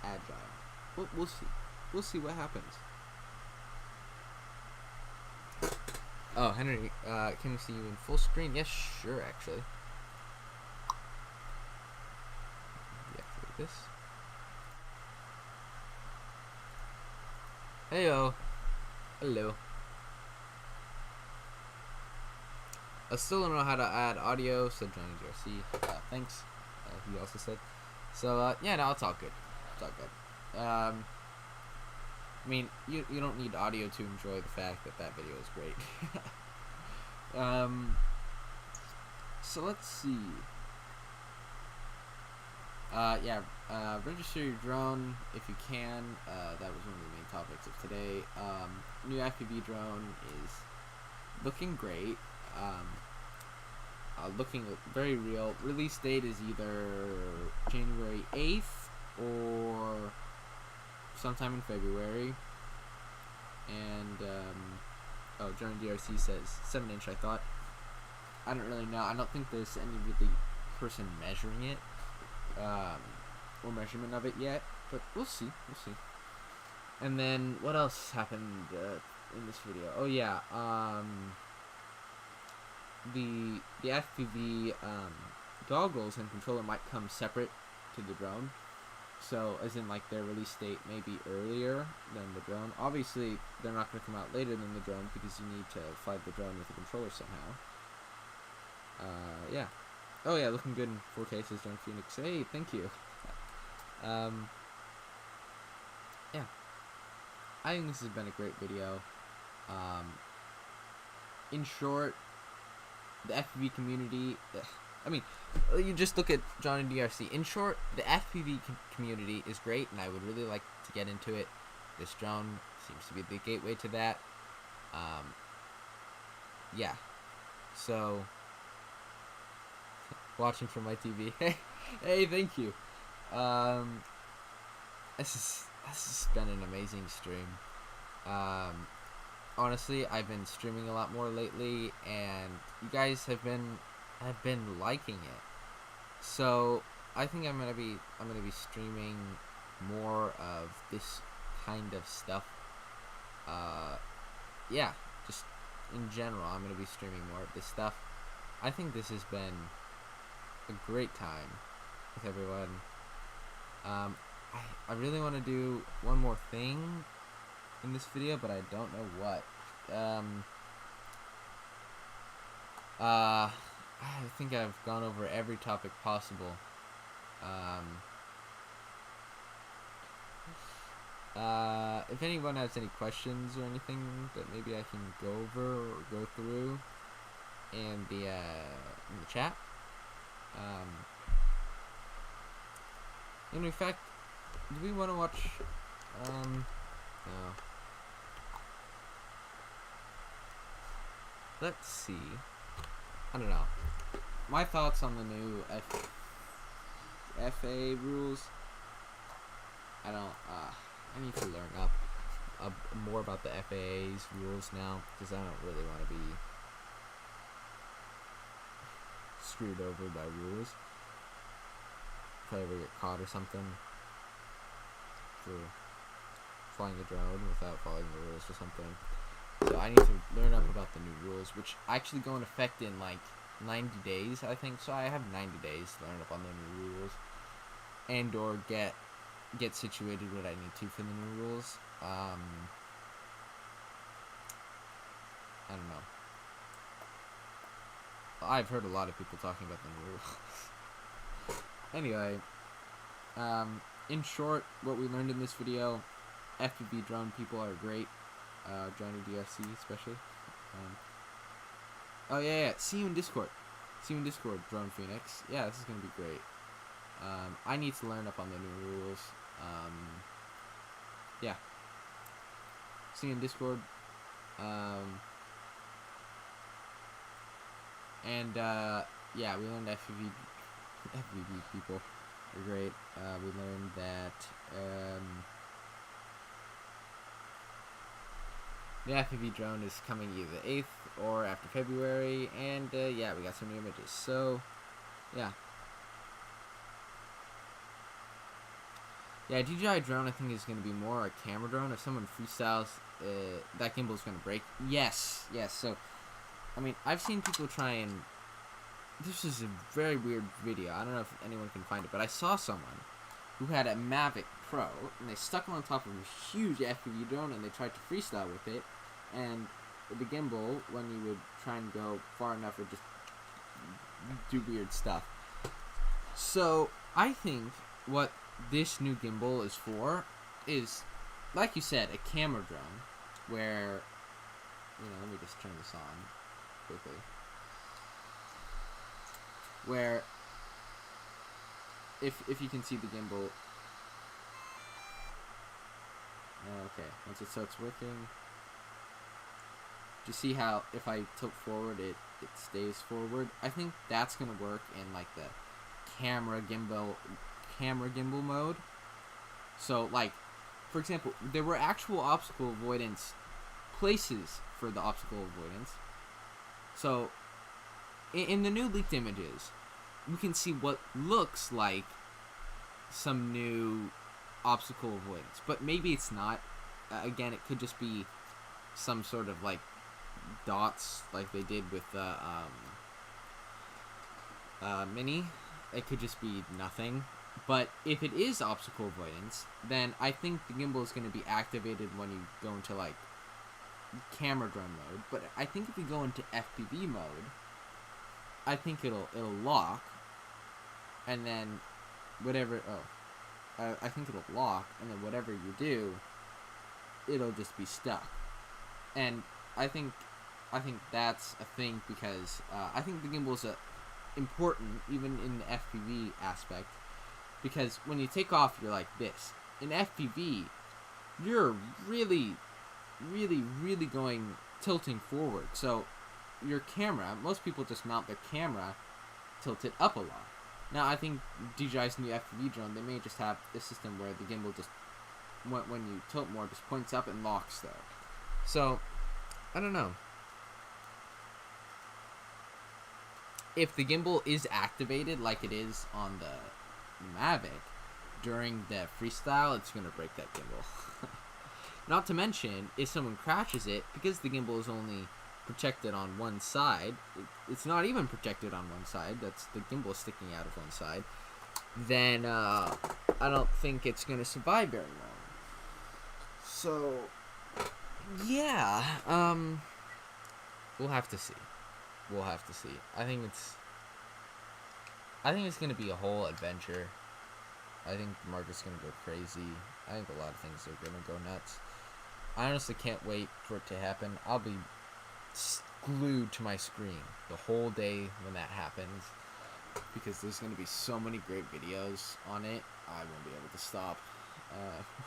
agile. We'll see. We'll see what happens. Oh, Henry, can we see you in full screen? Yes, sure, actually. Deactivate this. Heyo. Hello. I still don't know how to add audio, said Johnny DRC. Thanks. He also said. So, yeah, no, it's all good. It's all good. I mean, you don't need audio to enjoy the fact that video is great. So let's see. Yeah, register your drone if you can. That was one of the main topics of today. New FPV drone is looking great. Looking very real. Release date is either January 8th or sometime in February. And oh, Johnny DRC says 7-inch. I thought. I don't really know. I don't think there's any really person measuring it or measurement of it yet, but we'll see. We'll see. And then what else happened in this video? Oh yeah. the FPV goggles and controller might come separate to the drone. So, as in, like, their release date may be earlier than the drone. Obviously, they're not going to come out later than the drone because you need to fly the drone with the controller somehow. Yeah. Oh, yeah, looking good in 4K, says John Phoenix. Hey, thank you. Yeah. I think this has been a great video. In short, the FPV community... I mean, you just look at John and DRC. In short, the FPV community is great, and I would really like to get into it. This drone seems to be the gateway to that. Yeah. So, watching from my TV. Hey, thank you. This has been an amazing stream. Honestly, I've been streaming a lot more lately, and you guys have been liking it. So I think I'm gonna be streaming more of this kind of stuff. Yeah, just in general, I'm gonna be streaming more of this stuff. I think this has been a great time with everyone. I really want to do one more thing in this video, but I don't know what. I think I've gone over every topic possible. If anyone has any questions or anything that maybe I can go over or go through in the chat. And in fact, do we want to watch? No. Let's see. I don't know. My thoughts on the new FA rules. I need to learn up more about the FAA's rules now, because I don't really want to be screwed over by rules. If I ever get caught or something for flying the drone without following the rules or something. So I need to learn up about the new rules, which actually go in effect in like 90 days, I think. So I have 90 days to learn up on the new rules, and or get situated what I need to for the new rules. I don't know. I've heard a lot of people talking about the new rules. Anyway, in short, what we learned in this video: FPV drone people are great. Johnny DRC especially. Oh yeah, see you in Discord. See you in Discord, Drone Phoenix. Yeah, this is gonna be great. I need to learn up on the new rules. Yeah. See you in Discord. Yeah, we learned FPV people are great. We learned that the FPV drone is coming either the 8th or after February, and yeah, we got some new images. So, yeah. Yeah, DJI drone I think is going to be more a camera drone. If someone freestyles, that gimbal is going to break. Yes. So, I mean, I've seen people try and... This is a very weird video. I don't know if anyone can find it, but I saw someone who had a Mavic Pro, and they stuck it on top of a huge FPV drone, and they tried to freestyle with it, and the gimbal, when you would try and go far enough, would just do weird stuff. So, I think what this new gimbal is for is, like you said, a camera drone, where, let me just turn this on quickly, where if you can see the gimbal, okay, once it starts working, you see how if I tilt forward it stays forward. I think that's gonna work in like the camera gimbal mode. So like, for example, there were actual obstacle avoidance places for the obstacle avoidance. So in the new leaked images, we can see what looks like some new obstacle avoidance, but maybe it's not. Again, it could just be some sort of like dots like they did with the Mini, it could just be nothing. But if it is obstacle avoidance, then I think the gimbal is going to be activated when you go into like camera drone mode. But I think if you go into FPV mode, I think it'll lock, and then whatever. I think it'll lock, and then whatever you do, it'll just be stuck. And I think that's a thing because I think the gimbal is important even in the FPV aspect, because when you take off, you're like this. In FPV, you're really going tilting forward. So your camera, most people just mount their camera tilted up a lot. Now I think DJI's new FPV drone, they may just have a system where the gimbal just, when you tilt more, just points up and locks there. So I don't know. If the gimbal is activated like it is on the Mavic during the freestyle, it's gonna break that gimbal. Not to mention, if someone crashes it, because the gimbal is only protected on one side, it's not even protected on one side, that's the gimbal sticking out of one side, then I don't think it's gonna survive very long. So yeah, we'll have to see. I think it's gonna be a whole adventure. I think the market's gonna go crazy. I think a lot of things are gonna go nuts. I honestly can't wait for it to happen. I'll be glued to my screen the whole day when that happens, because there's gonna be so many great videos on it. I won't be able to stop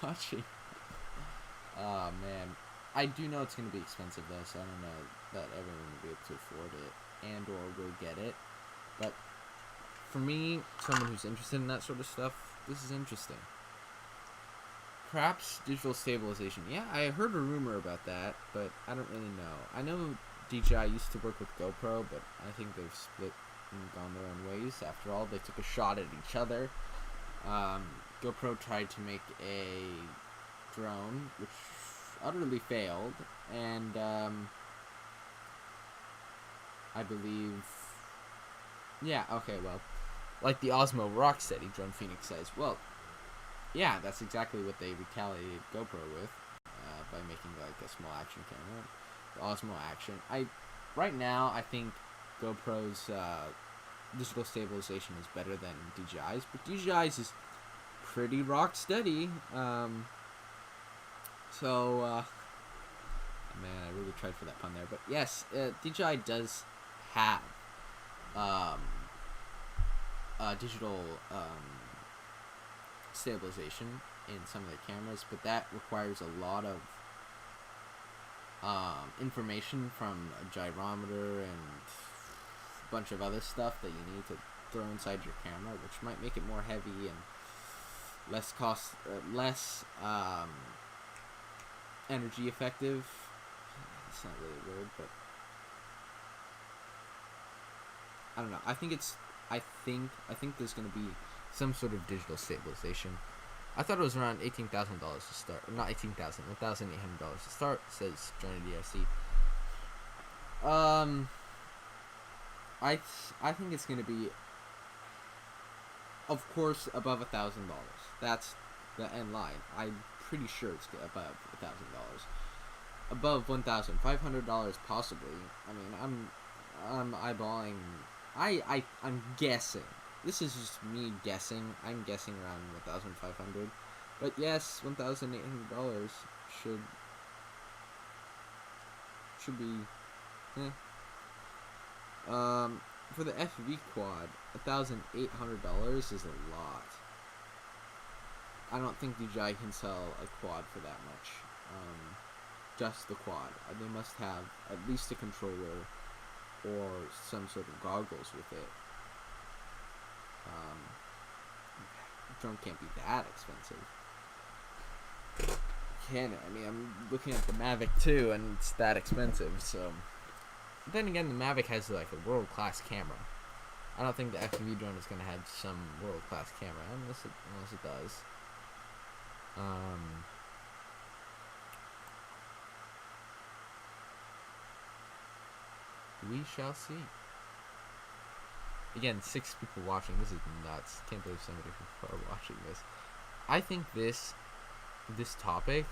watching. Oh man, I do know it's gonna be expensive though, so I don't know that everyone will be able to afford it and or will get it. But for me, someone who's interested in that sort of stuff, this is interesting. Perhaps digital stabilization. Yeah, I heard a rumor about that, but I don't really know. I know DJI used to work with GoPro, but I think they've split and gone their own ways. After all, they took a shot at each other. GoPro tried to make a drone, which utterly failed, and I believe, yeah, okay, well, like the Osmo Rocksteady drone Phoenix says, well, yeah, that's exactly what they retaliated GoPro with, by making like a small action camera, the Osmo Action. Right now, I think GoPro's digital stabilization is better than DJI's, but DJI's is pretty rock steady. So man, I really tried for that pun there, but yes, DJI does have digital stabilization in some of the cameras, but that requires a lot of information from a gyrometer and a bunch of other stuff that you need to throw inside your camera, which might make it more heavy and less energy effective. It's not really a word, but I don't know. I think there's going to be some sort of digital stabilization. I thought it was around $18,000 to start. Not $18,000, $1,800 to start, says Johnny DRC. I think it's going to be, of course, above $1,000. That's the end line. I'm pretty sure it's above $1,000. Above $1,500 possibly. I mean, I'm eyeballing. I'm guessing. This is just me guessing. I'm guessing around $1,500. But yes, $1,800 should be. For the FPV quad, $1,800 is a lot. I don't think DJI can sell a quad for that much. Just the quad. They must have at least a controller or some sort of goggles with it. Drone can't be that expensive. Can it? I mean, I'm looking at the Mavic 2 and it's that expensive, so. But then again, the Mavic has like a world-class camera. I don't think the FPV drone is going to have some world-class camera, unless it does. we shall see. Again, 6 people watching. This is nuts. Can't believe so many people are watching this. I think this topic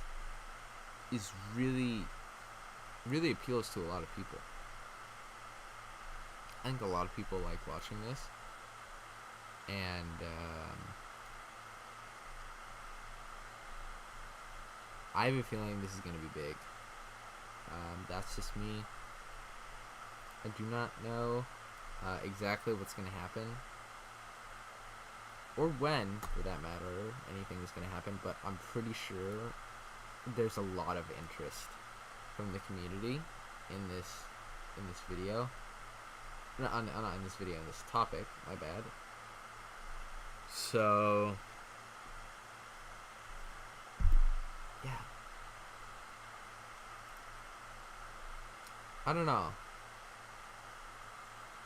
is really appeals to a lot of people. I think a lot of people like watching this, and I have a feeling this is going to be big. That's just me. I do not know exactly what's going to happen, or when, for that matter, anything is going to happen, but I'm pretty sure there's a lot of interest from the community in this video. Not in this video, in this topic, my bad. So, yeah. I don't know.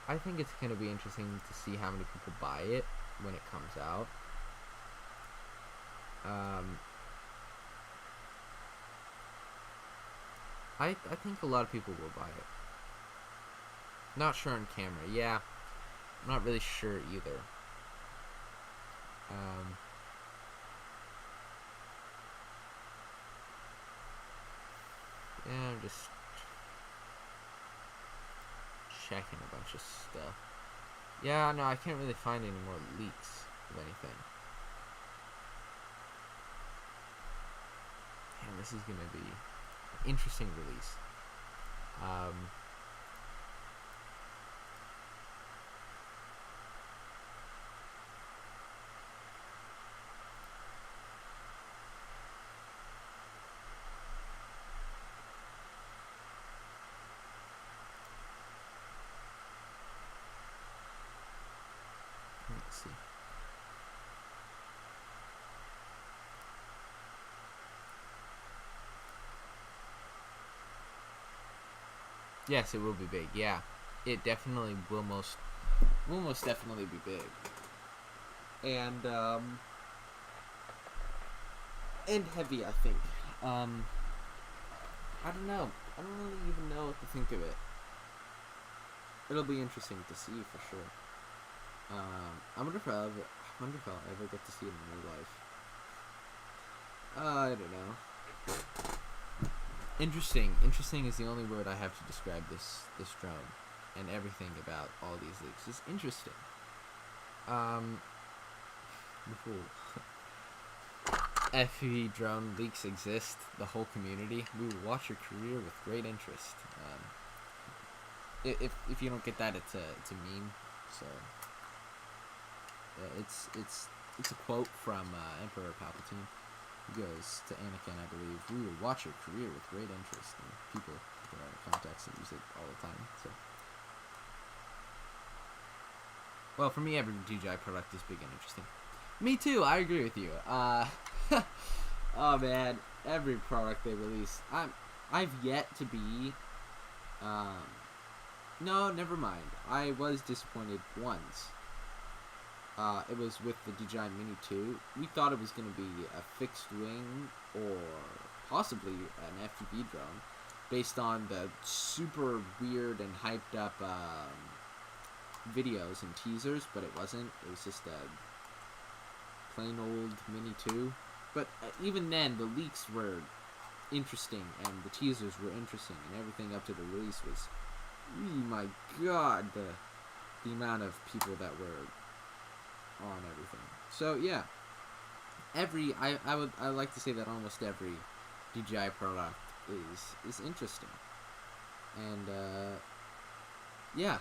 I think it's going to be interesting to see how many people buy it when it comes out. I think a lot of people will buy it. Not sure on camera. Yeah, I'm not really sure either. Yeah, I'm just checking a bunch of stuff. Yeah, no, I can't really find any more leaks of anything. Man, this is gonna be an interesting release. Let's see. Yes, it will be big. Yeah, it definitely will most definitely be big. And heavy, I think. I don't know. I don't really even know what to think of it. It'll be interesting to see for sure. I wonder if I'll ever get to see it in real life. I don't know. Interesting. Interesting is the only word I have to describe this drone, and everything about all these leaks is interesting. FPV drone leaks exist. The whole community. We will watch your career with great interest. If you don't get that, it's a meme. So it's a quote from Emperor Palpatine. He goes to Anakin, I believe, "We will watch your career with great interest." And people take it out of context and use it all the time. So, well, for me, every DJI product is big and interesting. Me too. I agree with you. Oh man, every product they release, I've yet to be. No, never mind. I was disappointed once. It was with the DJI Mini 2. We thought it was going to be a fixed wing or possibly an FPV drone based on the super weird and hyped up videos and teasers, but it wasn't. It was just a plain old Mini 2. But even then, the leaks were interesting and the teasers were interesting and everything up to the release was, oh my god, the amount of people that were on everything. So yeah, I like to say that almost every DJI product is interesting, and yeah.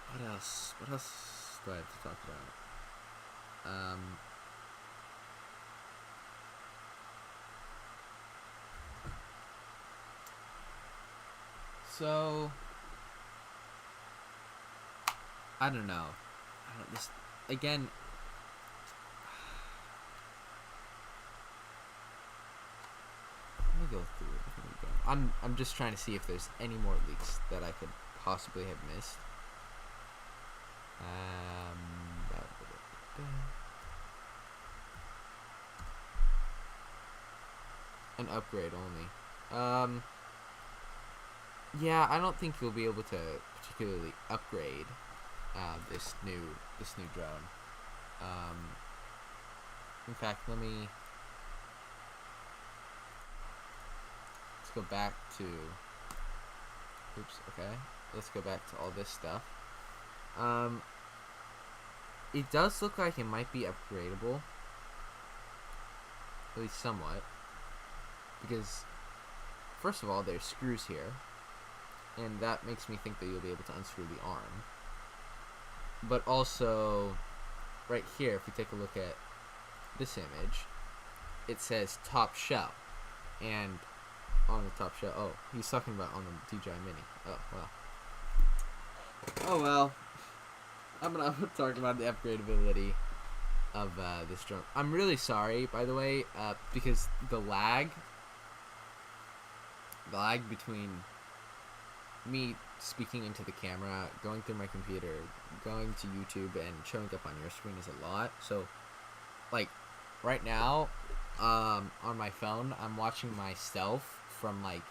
What else do I have to talk about? So I don't know. This again. Let me go through it. I'm just trying to see if there's any more leaks that I could possibly have missed. An upgrade only. Yeah, I don't think you'll be able to particularly upgrade this new drone. In fact, let's go back to. Oops. Okay. Let's go back to all this stuff. It does look like it might be upgradable, at least somewhat, because first of all, there's screws here, and that makes me think that you'll be able to unscrew the arm. But also, right here, if we take a look at this image, it says top shell, and on the top shell, oh, he's talking about on the DJI Mini. Oh, well. Oh, well. I'm gonna talk about the upgradability of this drone. I'm really sorry, by the way, because the lag between me speaking into the camera, going through my computer, going to YouTube, and showing up on your screen is a lot. So, like, right now, on my phone, I'm watching myself from, like,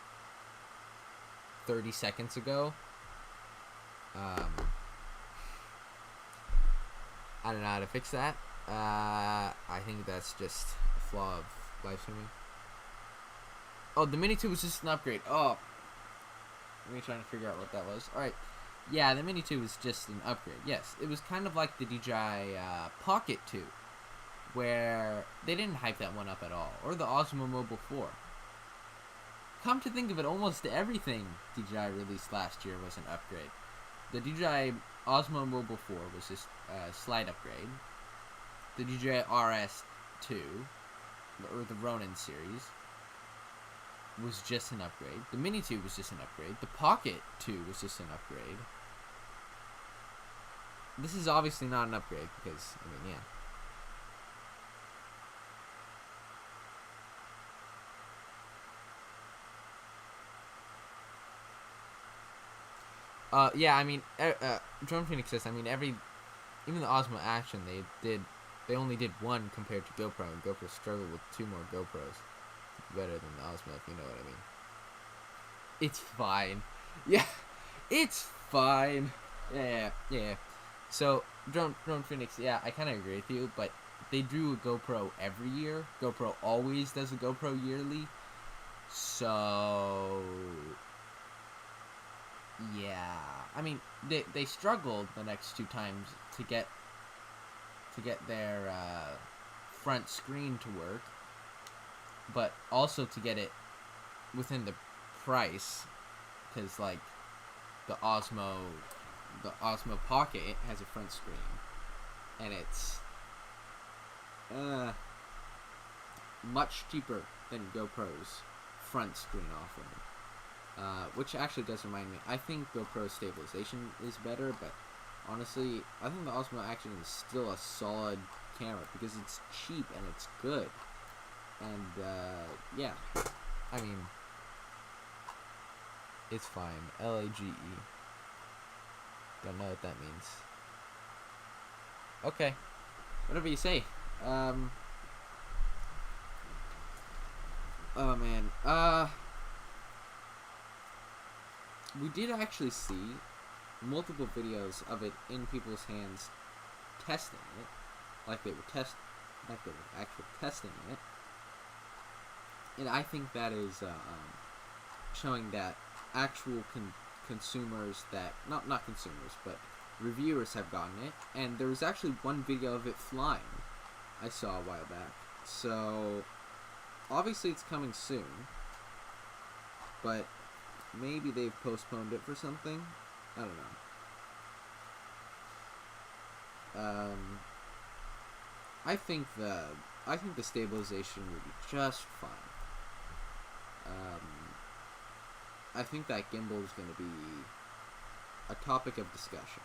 30 seconds ago. I don't know how to fix that. I think that's just a flaw of live streaming. Oh, the Mini 2 was just an upgrade. Oh. Let me try to figure out what that was. Alright. Yeah, the Mini 2 was just an upgrade. Yes, it was kind of like the DJI Pocket 2, where they didn't hype that one up at all. Or the Osmo Mobile 4. Come to think of it, almost everything DJI released last year was an upgrade. The DJI Osmo Mobile 4 was just a slight upgrade. The DJI RS2, or the Ronin series, was just an upgrade. The Mini 2 was just an upgrade. The Pocket 2 was just an upgrade. This is obviously not an upgrade because, I mean, yeah. Yeah, I mean, Drone Phoenix says, I mean, even the Osmo Action, they only did one compared to GoPro, and GoPro struggled with 2 more GoPros. Better than the Osmo, if you know what I mean. It's fine. Yeah, it's fine. Yeah. So, Drone Phoenix, yeah, I kind of agree with you, but they do a GoPro every year. GoPro always does a GoPro yearly. So, yeah. I mean, they struggled the next 2 times to get their front screen to work, but also to get it within the price, because like the Osmo Pocket has a front screen, and it's much cheaper than GoPro's front screen offering, which actually does remind me, I think GoPro stabilization is better, but honestly, I think the Osmo Action is still a solid camera because it's cheap and it's good. And, yeah. I mean, it's fine. LAGE. Don't know what that means. Okay. Whatever you say. Oh, man. We did actually see multiple videos of it in people's hands testing it. Like they were actually testing it. And I think that is showing that actual consumers that not consumers, but reviewers have gotten it. And there was actually one video of it flying I saw a while back. So obviously it's coming soon, but maybe they've postponed it for something. I don't know. I think the stabilization will be just fine. I think that gimbal is going to be a topic of discussion.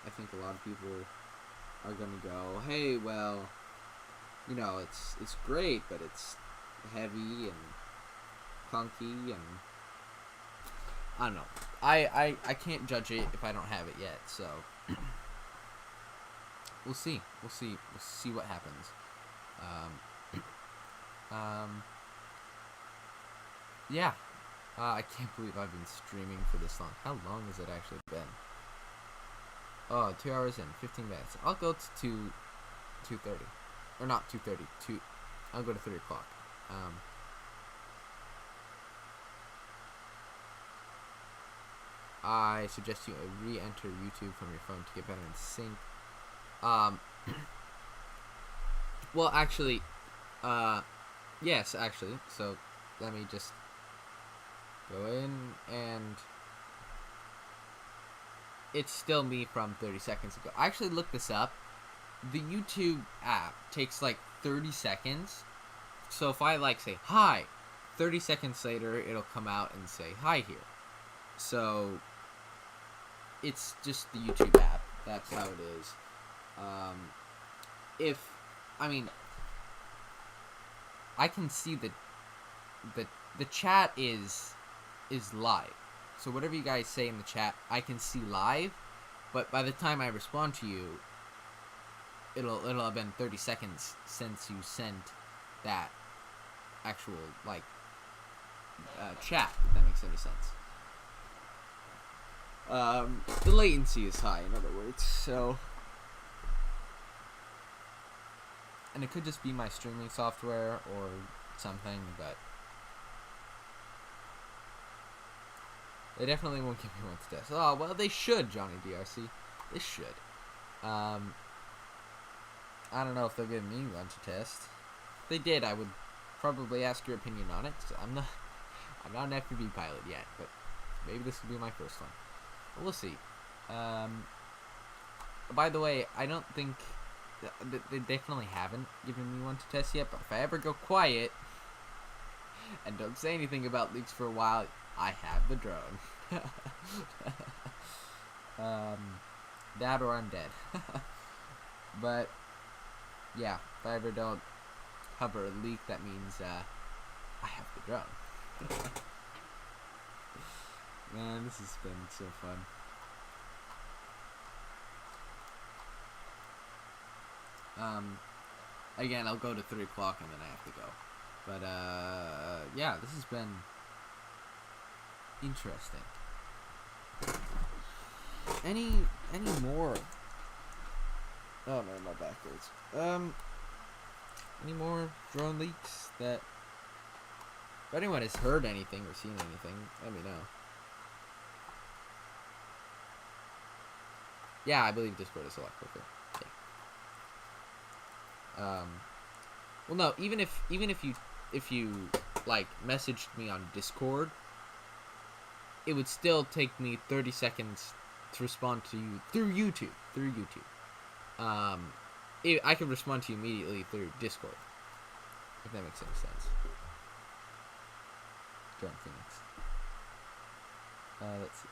I think a lot of people are going to go, hey, well, you know, it's great, but it's heavy and clunky, and I don't know. I can't judge it if I don't have it yet, so we'll see what happens. Yeah. I can't believe I've been streaming for this long. How long has it actually been? Oh, 2 hours and 15 minutes. I'll go to 2:30. Or not 2:30. I'll go to 3 o'clock. I suggest you re-enter YouTube from your phone to get better in sync. Well, actually, yes, actually. So, let me just go in, and it's still me from 30 seconds ago. I actually looked this up. The YouTube app takes like 30 seconds. So if I like say hi, 30 seconds later it'll come out and say hi here. So it's just the YouTube app. That's how it is. I can see the chat is live. So whatever you guys say in the chat, I can see live. But by the time I respond to you, it'll have been 30 seconds since you sent that actual chat. If that makes any sense. The latency is high, in other words. So, and it could just be my streaming software or something, but they definitely won't give me one to test. Oh well, they should, Johnny DRC. They should. I don't know if they'll give me one to test. If they did, I would probably ask your opinion on it. So I'm not an FPV pilot yet, but maybe this will be my first one. But we'll see. By the way, I don't think they definitely haven't given me one to test yet. But if I ever go quiet and don't say anything about leaks for a while, I have the drone. That or I'm dead. But yeah, if I ever don't cover a leak, that means I have the drone. Man, this has been so fun. Again, I'll go to 3 o'clock and then I have to go. But yeah, this has been interesting. Any more? Oh man, my back hurts. Any more drone leaks that? If anyone has heard anything or seen anything, let me know. Yeah, I believe Discord is a lot quicker. Yeah. Well, no. Even if you like messaged me on Discord, it would still take me 30 seconds to respond to you through YouTube. I can respond to you immediately through Discord, if that makes any sense. Drone Phoenix. Let's see.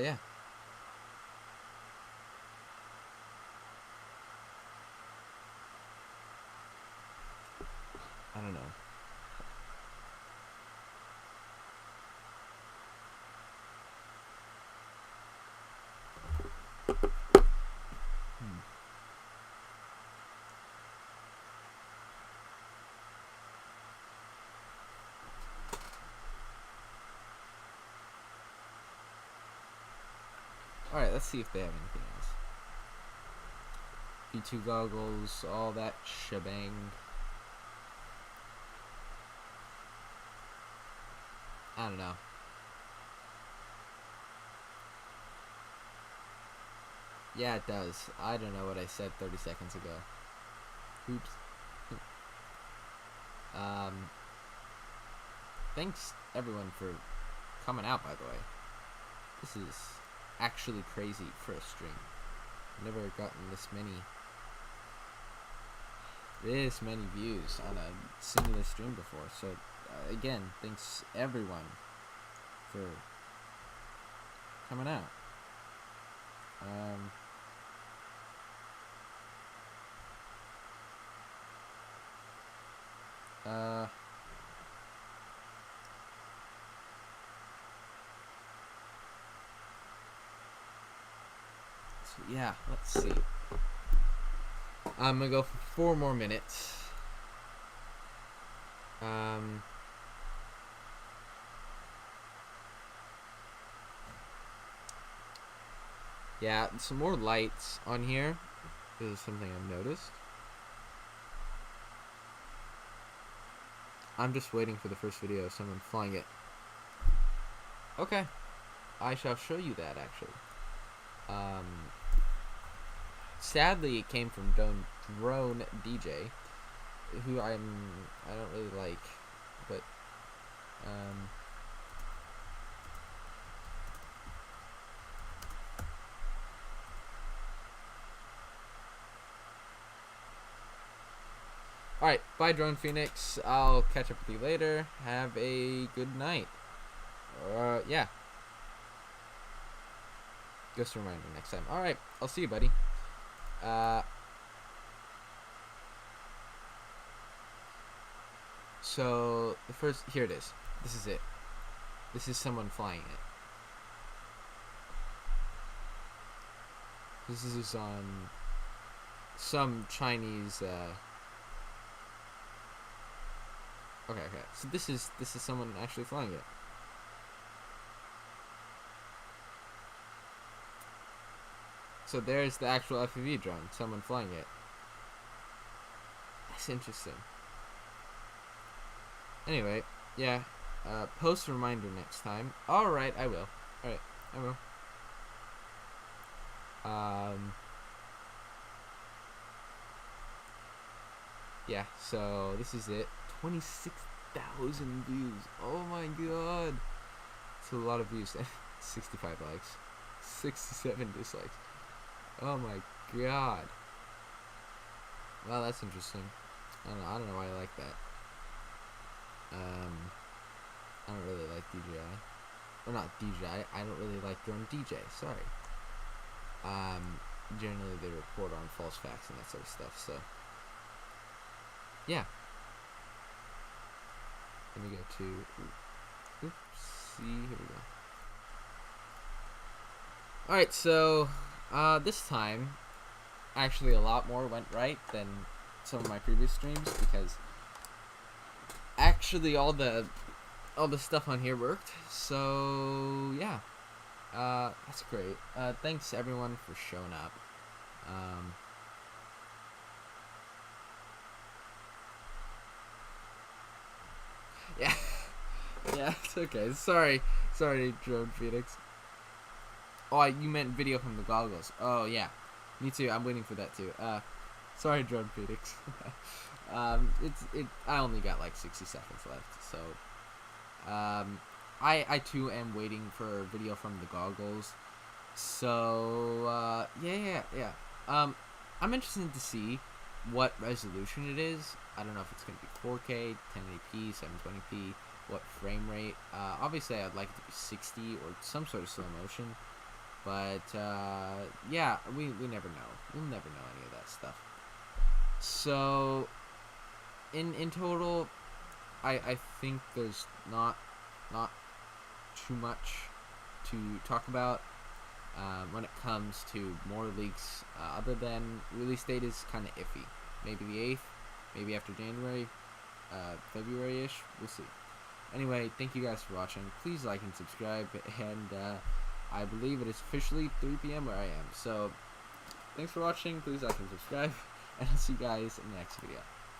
Yeah. I don't know. Alright, let's see if they have anything else. B2 goggles, all that shebang. I don't know. Yeah, it does. I don't know what I said 30 seconds ago. Oops. Thanks everyone for coming out, by the way. This is actually crazy for a stream. I've never gotten this many views on a singular stream before. So again, thanks everyone for coming out. So yeah, let's see. I'm gonna go for 4 more minutes. Yeah, some more lights on here is something I've noticed. I'm just waiting for the first video of someone flying it. Okay, I shall show you that actually. Sadly, it came from Drone DJ, who I don't really like, but alright, bye Drone Phoenix. I'll catch up with you later. Have a good night. Yeah. Just a reminder next time. Alright, I'll see you, buddy. So, the first, here it is. This is it. This is someone flying it. This is on some Chinese, okay. So this is someone actually flying it. So there's the actual FPV drone, someone flying it. That's interesting. Anyway, yeah, post a reminder next time. Alright, I will. Alright, I will. Yeah, so this is it. 26,000 views. Oh my god. It's a lot of views. 65 likes. 67 dislikes. Oh my god. Well, that's interesting. I don't know why I like that. I don't really like DJI. Or not DJI, I don't really like Drone DJ, sorry. Generally they report on false facts and that sort of stuff, so. Yeah. Let me go to, oopsie, here we go. Alright, so, this time, actually a lot more went right than some of my previous streams, because actually all the stuff on here worked. So yeah, that's great. Thanks everyone for showing up. Yeah, yeah, it's okay. Sorry, Drone Phoenix. Oh, you meant video from the goggles. Oh yeah, me too. I'm waiting for that too. Sorry, Drone Phoenix. I only got like 60 seconds left, so I too am waiting for a video from the goggles. So yeah. I'm interested to see what resolution it is. I don't know if it's gonna be 4K, 1080p, 720p, what frame rate. Obviously I'd like it to be 60 or some sort of slow motion, but yeah, we never know. We'll never know any of that stuff. So in total, I think there's not too much to talk about when it comes to more leaks, other than release date is kind of iffy. Maybe the 8th, maybe after January, February-ish, we'll see. Anyway, thank you guys for watching. Please like and subscribe, and I believe it is officially 3 p.m. where I am. So, thanks for watching. Please like and subscribe, and I'll see you guys in the next video.